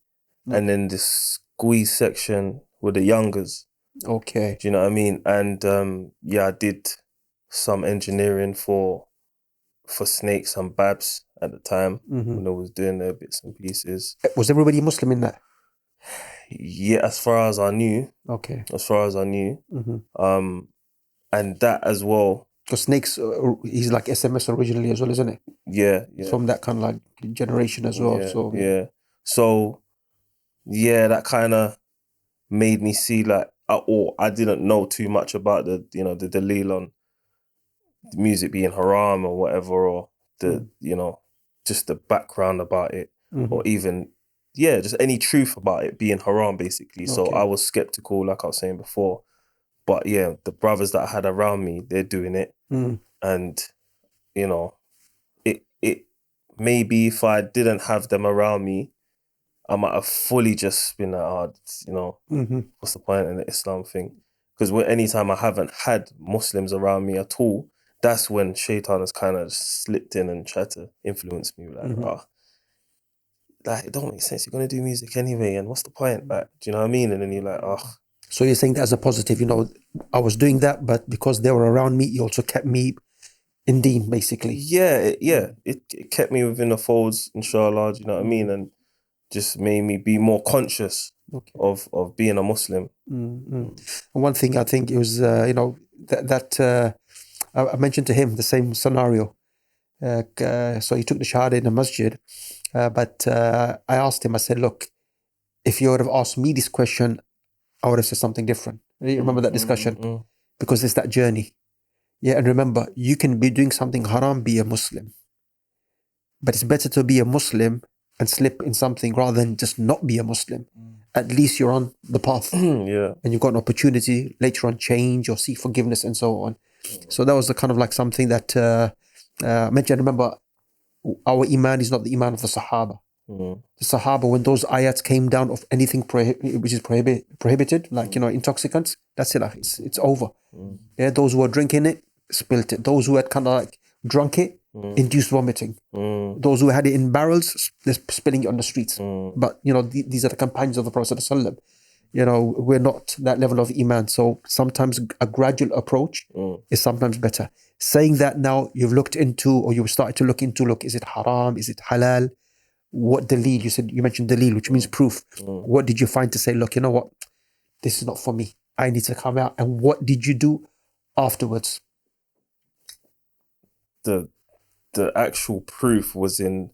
and then the Squeeze section were the youngers. Okay. Do you know what I mean? And I did some engineering for Snakes and Babs at the time when I was doing their bits and pieces. Was everybody Muslim in that? Yeah, as far as I knew. Okay. As far as I knew. And that as well. Because Snakes, he's like SMS originally as well, isn't it? Yeah. From that kind of like generation as well. So that kind of made me see like, I didn't know too much about the dalil on music being haram or whatever, or the just the background about it, or even just any truth about it being haram basically. So I was skeptical, like I was saying before, but the brothers that I had around me, they're doing it, and it maybe if I didn't have them around me, I might have fully just been like, what's the point in the Islam thing? Because anytime I haven't had Muslims around me at all, that's when Shaitan has kind of slipped in and tried to influence me. Like, it don't make sense. You're going to do music anyway, and what's the point? Like, do you know what I mean? And then you're like, So you're saying that as a positive, I was doing that, but because they were around me, it also kept me in deen, basically. It kept me within the folds, inshallah, do you know what I mean? And just made me be more conscious of being a Muslim. And one thing I think it was, I mentioned to him the same scenario. So he took the shahada in the masjid, but I asked him, I said, look, if you would have asked me this question, I would have said something different. You remember that discussion? Because it's that journey. Yeah, and remember, you can be doing something haram, be a Muslim. But it's better to be a Muslim and slip in something rather than just not be a Muslim. At least you're on the path. Yeah. And you've got an opportunity later on change or seek forgiveness and so on. So that was the kind of like something that I mentioned. Remember, our iman is not the iman of the Sahaba. The Sahaba, when those ayats came down of anything which is prohibited, like, intoxicants, that's it. It's over. Yeah, those who were drinking it, spilt it. Those who had kind of like drunk it, induced vomiting. Those who had it in barrels, they're spilling it on the streets. But, these are the companions of the Prophet ﷺ. We're not that level of iman. So sometimes a gradual approach is sometimes better. Saying that now you've looked into, or you've started to look into, is it haram? Is it halal? What dalil? You mentioned dalil, which means proof. What did you find to say, look, you know what? This is not for me. I need to come out. And what did you do afterwards? The actual proof was in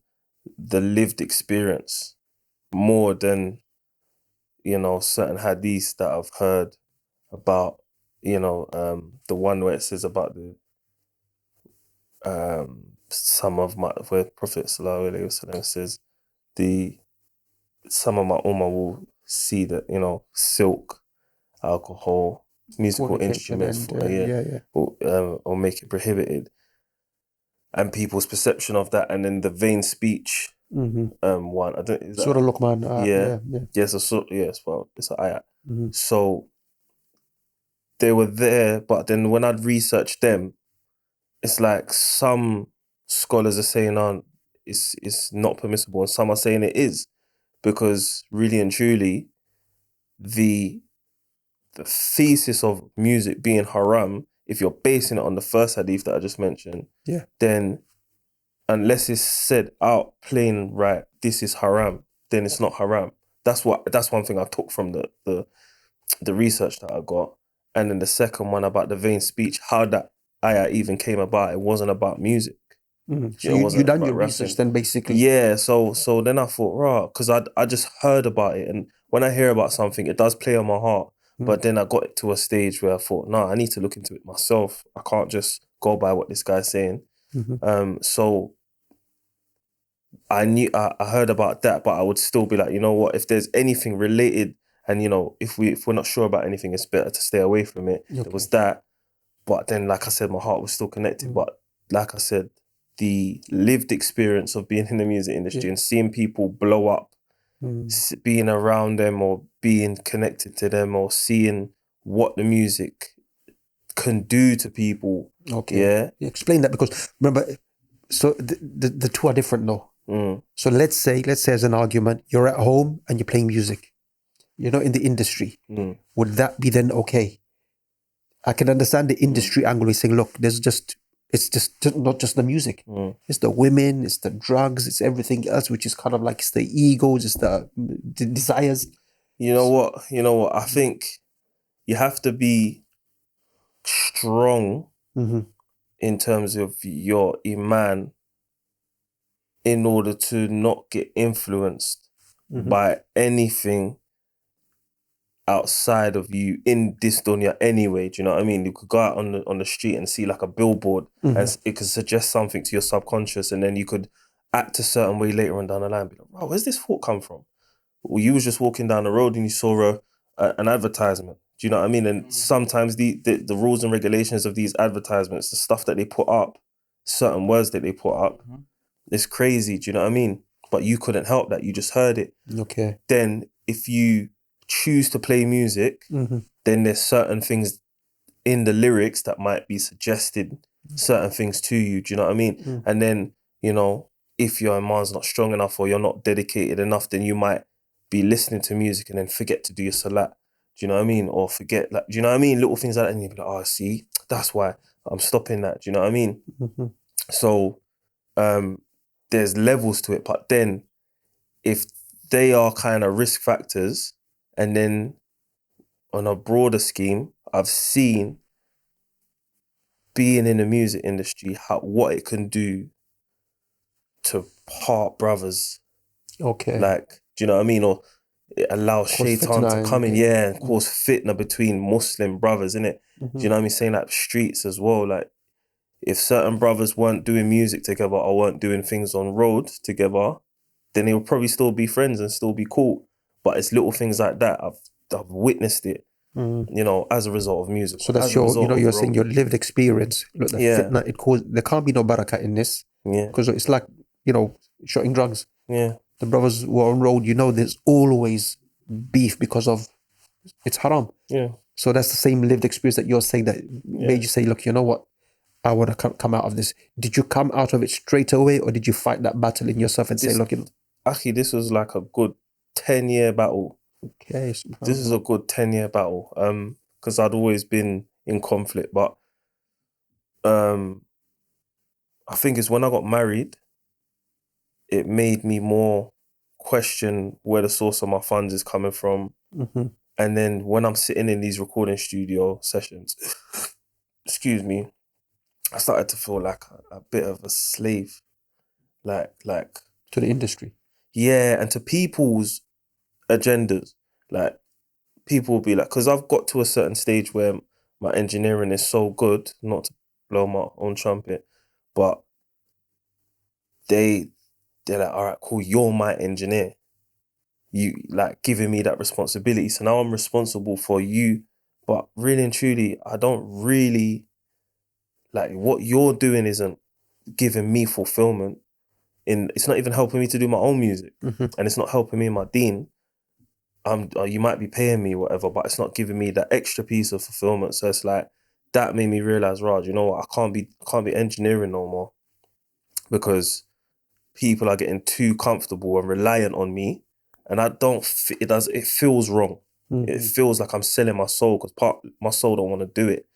the lived experience more than, certain hadiths that I've heard about, the one where it says about the where Prophet Sallallahu Alaihi Wasallam says some of my ummah will see that, silk, alcohol, musical instruments, or make it prohibited. And people's perception of that, and then the vain speech one. I don't. Is that, Surah Luqman. Yes, it's an ayat. So they were there, but then when I'd researched them, it's like some scholars are saying it's not permissible, and some are saying it is, because really and truly, the thesis of music being haram, if you're basing it on the first hadith that I just mentioned, then unless it's said out plain, right, this is haram, then it's not haram. That's one thing I took from the research that I got. And then the second one about the vain speech, how that ayah even came about, it wasn't about music. So you done your research then, basically. Yeah, so then I thought, right, because I just heard about it, and when I hear about something, it does play on my heart. But then I got to a stage where I thought, no, I need to look into it myself. I can't just go by what this guy's saying. So I heard about that, but I would still be like, you know what, if there's anything related, and if we're not sure about anything, it's better to stay away from it. There was that, but then, like I said, my heart was still connected. But like I said, the lived experience of being in the music industry and seeing people blow up, being around them or being connected to them, or seeing what the music can do to people. Yeah. Explain that, because remember, so the two are different though. So let's say as an argument, you're at home and you're playing music, in the industry. Would that be then okay? I can understand the industry angle is saying, look, it's just not just the music. It's the women, it's the drugs, it's everything else, which is kind of like, it's the egos, it's the desires. You know what? I think you have to be strong in terms of your iman in order to not get influenced by anything outside of you in this dunya anyway. Do you know what I mean? You could go out on the street and see like a billboard, and it could suggest something to your subconscious, and then you could act a certain way later on down the line. Be like, bro, where's this thought come from? Well, you was just walking down the road and you saw an advertisement. Do you know what I mean? And sometimes the rules and regulations of these advertisements, the stuff that they put up, certain words that they put up, it's crazy. Do you know what I mean? But you couldn't help that. You just heard it. Okay. Then if you choose to play music, then there's certain things in the lyrics that might be suggested certain things to you. Do you know what I mean? And then, if your iman's not strong enough or you're not dedicated enough, then you might be listening to music and then forget to do your salat. Do you know what I mean? Or forget, like, do you know what I mean? Little things like that, and you'd be like, oh, see, that's why I'm stopping that. Do you know what I mean? Mm-hmm. So there's levels to it, but then if they are kind of risk factors, and then on a broader scheme, I've seen being in the music industry, what it can do to part brothers. Okay. Like, do you know what I mean? Or it allows Cause shaitan to fitna come in, and yeah, and cause fitna between Muslim brothers, innit? Do you know what I mean? Saying like streets as well. Like, if certain brothers weren't doing music together or weren't doing things on road together, then they would probably still be friends and still be cool. But it's little things like that. I've witnessed it, you know, as a result of music, So or that's as a your, result of you're saying road. your lived experience. Look, the Yeah, fitna, it caused, there can't be no barakah in this yeah, because it's like, shotting drugs. yeah, The brothers who are on road, there's always beef because of it's haram. yeah, So that's the same lived experience that you're saying that made you say, look, you know what? I want to come out of this. Did you come out of it straight away, or did you fight that battle in yourself and say, This, look, actually, this was like a good 10-year battle. okay, This is a good 10-year battle. Because I'd always been in conflict, but I think it's when I got married, it made me more question where the source of my funds is coming from. mm-hmm. And then when I'm sitting in these recording studio sessions, excuse me, I started to feel like a bit of a slave. Like, to the industry. yeah, and to people's agendas. Like, people will be like, because I've got to a certain stage where my engineering is so good, not to blow my own trumpet, but they're like, all right, cool, you're my engineer. You like giving me that responsibility. So now I'm responsible for you. But really and truly, I don't really like what you're doing isn't giving me fulfillment. It's not even helping me to do my own music. Mm-hmm. And it's not helping me in my deen. You might be paying me whatever, but it's not giving me that extra piece of fulfillment. So it's like that made me realize, Raj, you know what, I can't be engineering no more, because people are getting too comfortable and reliant on me, and I don't. It feels wrong. Mm-hmm. It feels like I'm selling my soul, because my soul don't want to do it.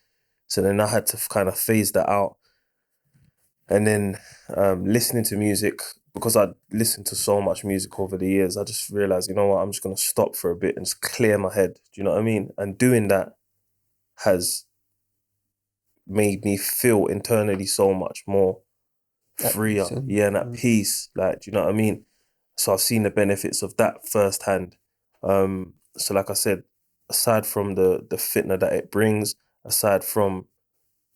So then I had to kind of phase that out, and then listening to music, because I'd listened to so much music over the years, I just realized, you know what, I'm just gonna stop for a bit and just clear my head. Do you know what I mean? And doing that has made me feel internally so much more freer, yeah, and at peace. Like, do you know what I mean? So I've seen the benefits of that firsthand. So like I said, aside from the fitna that it brings, aside from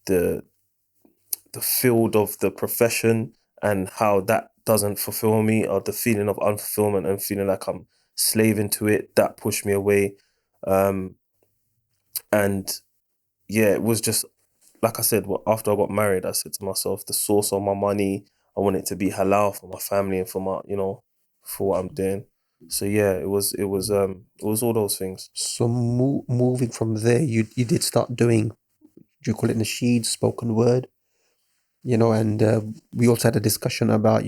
the field of the profession and how that doesn't fulfill me, or the feeling of unfulfillment and feeling like I'm slaving to it, that pushed me away. And yeah, it was just, like I said, after I got married, I said to myself, the source of my money, I want it to be halal for my family and for my, for what I'm doing. So yeah, it was all those things. So moving from there, you did start doing, do you call it nasheed, spoken word? And we also had a discussion about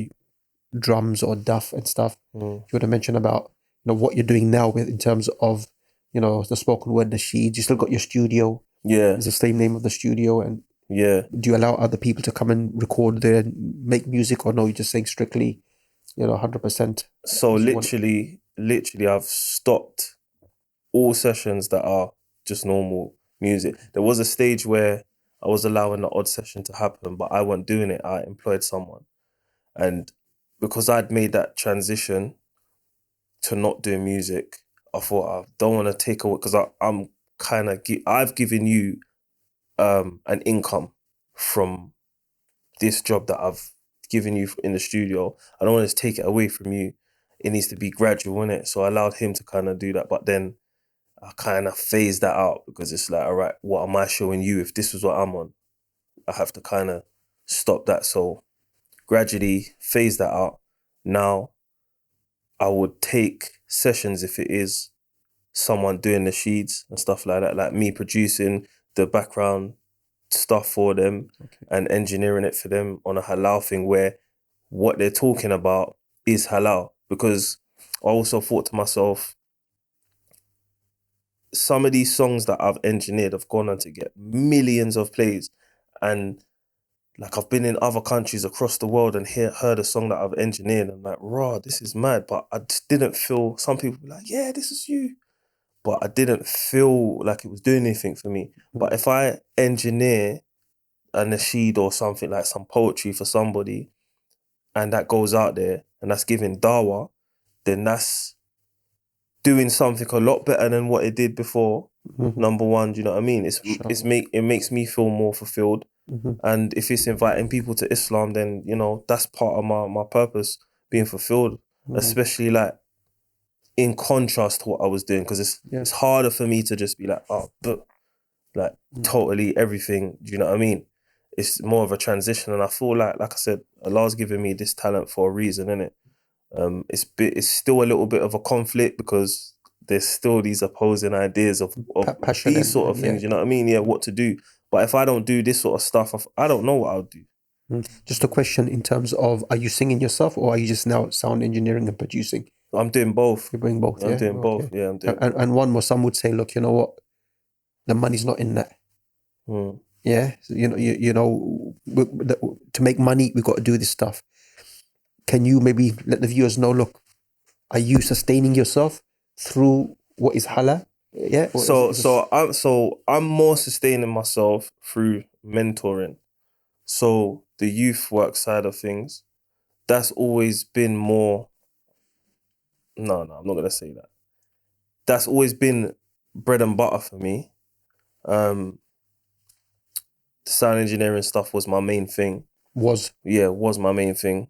drums or duff and stuff. You would have mentioned about what you're doing now in terms of the spoken word nasheed. You still got your studio. Yeah. It's the same name of the studio, and yeah. Do you allow other people to come and record there and make music, or no? You're just saying strictly, 100%. So literally, I've stopped all sessions that are just normal music. There was a stage where I was allowing the odd session to happen, but I wasn't doing it. I employed someone. And because I'd made that transition to not doing music, I thought I don't want to take away, because I'm kind of, I've given you an income from this job that I've given you in the studio. I don't want to take it away from you. It needs to be gradual, innit? So I allowed him to kind of do that. But then I kind of phased that out, because it's like, all right, what am I showing you if this is what I'm on? I have to kind of stop that. So gradually phase that out. Now I would take sessions if it is someone doing the sheets and stuff like that, like me producing the background stuff for them and engineering it for them on a halal thing, where what they're talking about is halal. Because I also thought to myself, some of these songs that I've engineered have gone on to get millions of plays, and like I've been in other countries across the world and heard a song that I've engineered and like, raw, this is mad. But I just didn't feel, some people were like, yeah, this is you. But I didn't feel like it was doing anything for me. But if I engineer a nasheed or something, like some poetry for somebody, and that goes out there and that's giving dawah, then that's doing something a lot better than what it did before. Number one, do you know what I mean? It makes me feel more fulfilled. And if it's inviting people to Islam, then, you know, that's part of my purpose, being fulfilled, especially like in contrast to what I was doing, because it's harder for me to just be like, oh, but like totally everything, do you know what I mean? It's more of a transition, and I feel like I said, Allah's given me this talent for a reason, innit? It's still a little bit of a conflict because there's still these opposing ideas of Passion these sort of things, you know what I mean? Yeah, what to do. But if I don't do this sort of stuff, I don't know what I'll do. Just a question in terms of, are you singing yourself or are you just now sound engineering and producing? I'm doing both. You're doing both, I'm doing both. Yeah, I'm doing. And one more, some would say, look, you know what, the money's not in that. Yeah, so, to make money, we got to do this stuff. Can you maybe let the viewers know, look, are you sustaining yourself through what is halal? Yeah. So I'm more sustaining myself through mentoring. So the youth work side of things, that's always been more. No, I'm not gonna say that. That's always been bread and butter for me. The sound engineering stuff was my main thing. Was my main thing.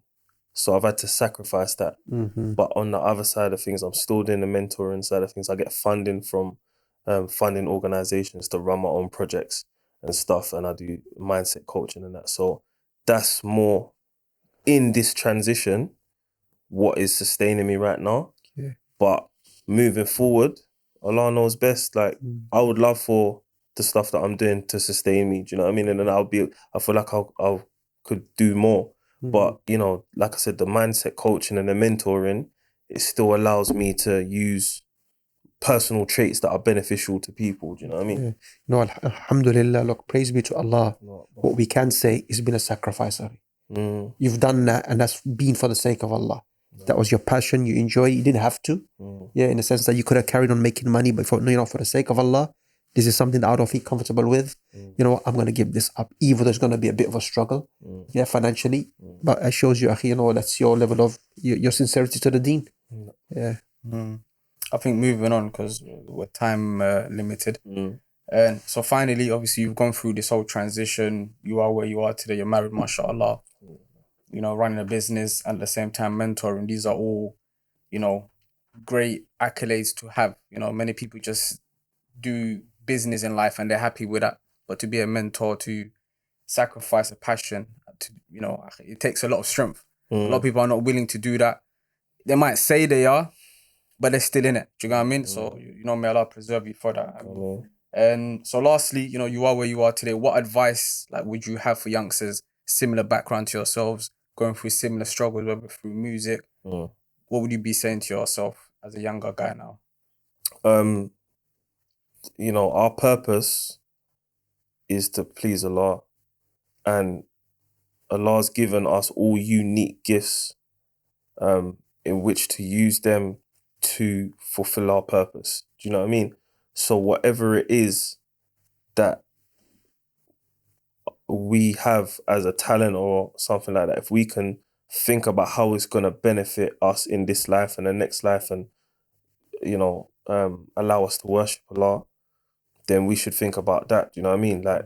So I've had to sacrifice that. But on the other side of things, I'm still doing the mentoring side of things. I get funding from funding organizations to run my own projects and stuff, and I do mindset coaching and that. So that's more in this transition what is sustaining me right now. Yeah. But moving forward, Allah knows best. Like I would love for the stuff that I'm doing to sustain me. Do you know what I mean? And then I feel like I could do more. But, you know, like I said, the mindset coaching and the mentoring, it still allows me to use personal traits that are beneficial to people. Do you know what I mean? Yeah. No, alhamdulillah, look, praise be to Allah. What we can say is been a sacrifice, Ari. You've done that, and that's been for the sake of Allah. That was your passion, you enjoy it, you didn't have to. Yeah, in the sense that you could have carried on making money, but for the sake of Allah, this is something that I don't feel comfortable with. You know what, I'm going to give this up, even though there's going to be a bit of a struggle, financially. But it shows you, Akhi, you know, that's your level of, your sincerity to the deen. Yeah. I think moving on, because we're time limited. And so finally, obviously, you've gone through this whole transition. You are where you are today. You're married, mashallah. You know, running a business and at the same time mentoring. These are all, you know, great accolades to have. You know, many people just do business in life and they're happy with that. But to be a mentor, to sacrifice a passion, to, you know, it takes a lot of strength. A lot of people are not willing to do that. They might say they are, but they're still in it. Do you know what I mean? So, you know, may Allah preserve you for that. And so lastly, you know, you are where you are today. What advice would you have for youngsters, similar background to yourselves, going through similar struggles, whether through music? What would you be saying to yourself as a younger guy now? You know, our purpose is to please Allah, and Allah's given us all unique gifts in which to use them to fulfill our purpose. Do you know what I mean? So whatever it is that we have as a talent or something like that, if we can think about how it's going to benefit us in this life and the next life, and, you know, allow us to worship Allah, then we should think about that. Do you know what I mean? Like,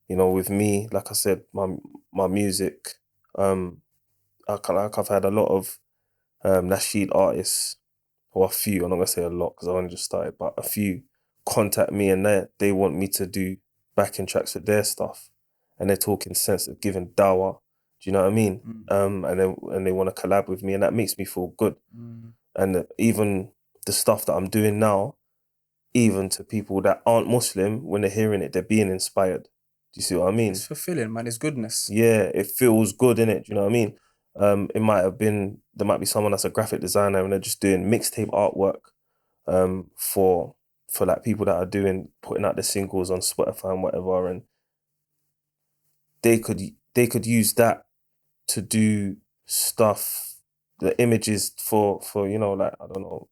you know, with me, like I said, my music, I've had a lot of nasheed artists, or a few, I'm not going to say a lot because I only just started, but a few contact me and they want me to do backing tracks with their stuff. And they're talking sense of giving dawah. Do you know what I mean? And they want to collab with me, and that makes me feel good. And even the stuff that I'm doing now, even to people that aren't Muslim, when they're hearing it, they're being inspired. Do you see what I mean? It's fulfilling, man. It's goodness. Yeah, it feels good, innit? Do you know what I mean? There might be someone that's a graphic designer and they're just doing mixtape artwork for for like people that are putting out the singles on Spotify and whatever, and they could use that to do stuff, the images for you know, like, I don't know,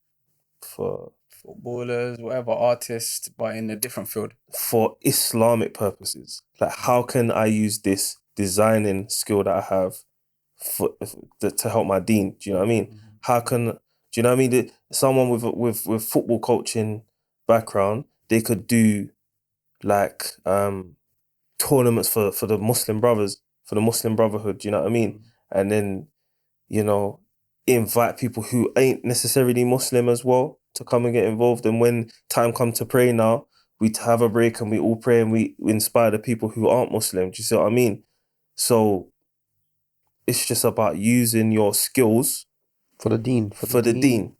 for Footballers, whatever, artists, but in a different field. for Islamic purposes. Like, how can I use this designing skill that I have to help my deen? Do you know what I mean? Do you know what I mean? Someone with football coaching background, they could do like tournaments for the Muslim brothers, for the Muslim Brotherhood. Do you know what I mean? And then, you know, invite people who ain't necessarily Muslim as well to come and get involved. And when time comes to pray now, we have a break and we all pray and we inspire the people who aren't Muslim. Do you see what I mean? So it's just about using your skills for the deen. For the deen,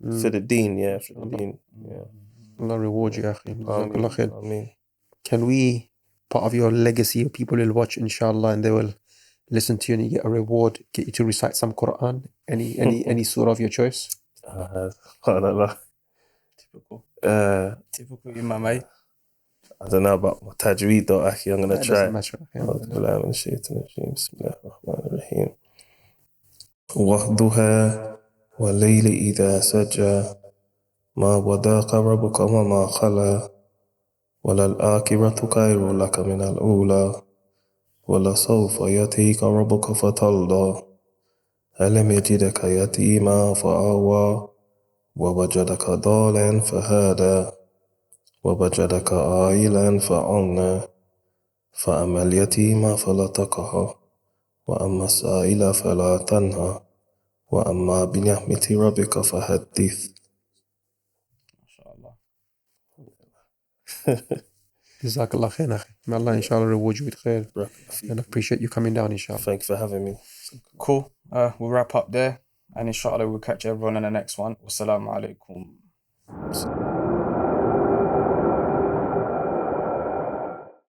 yeah. Allah reward you, akhi. Jazakallah khair. Ameen. Can we, part of your legacy, people will watch, inshallah, and they will listen to you and you get a reward, get you to recite some Quran, any surah of your choice? SubhanAllah. Typical Imam, eh? I don't know about my tajweed though, akhi. I'm going to try. Bismillahir-Rahmanir-Rahim. وَضُحَى وَاللَّيْلِ إِذَا سَجَى ما وداك ربك وما خلا وللآخرة خير لك من الأولى ولسوف يأتيك ربك فترضى ألم يجدك يتيما فآوى ووجدك ضالا فهدى ووجدك عائلا فأغنى فأما اليتيم فلا تقهر وأما السائل فلا تنهر وأما بنعمة ربك فحدث. Jazakallah khair, akhi. May Allah inshallah reward you with khair. And I appreciate you coming down, inshallah. Thank you for having me. Cool. We'll wrap up there, and inshallah we'll catch everyone in the next one. Wassalamu alaikum.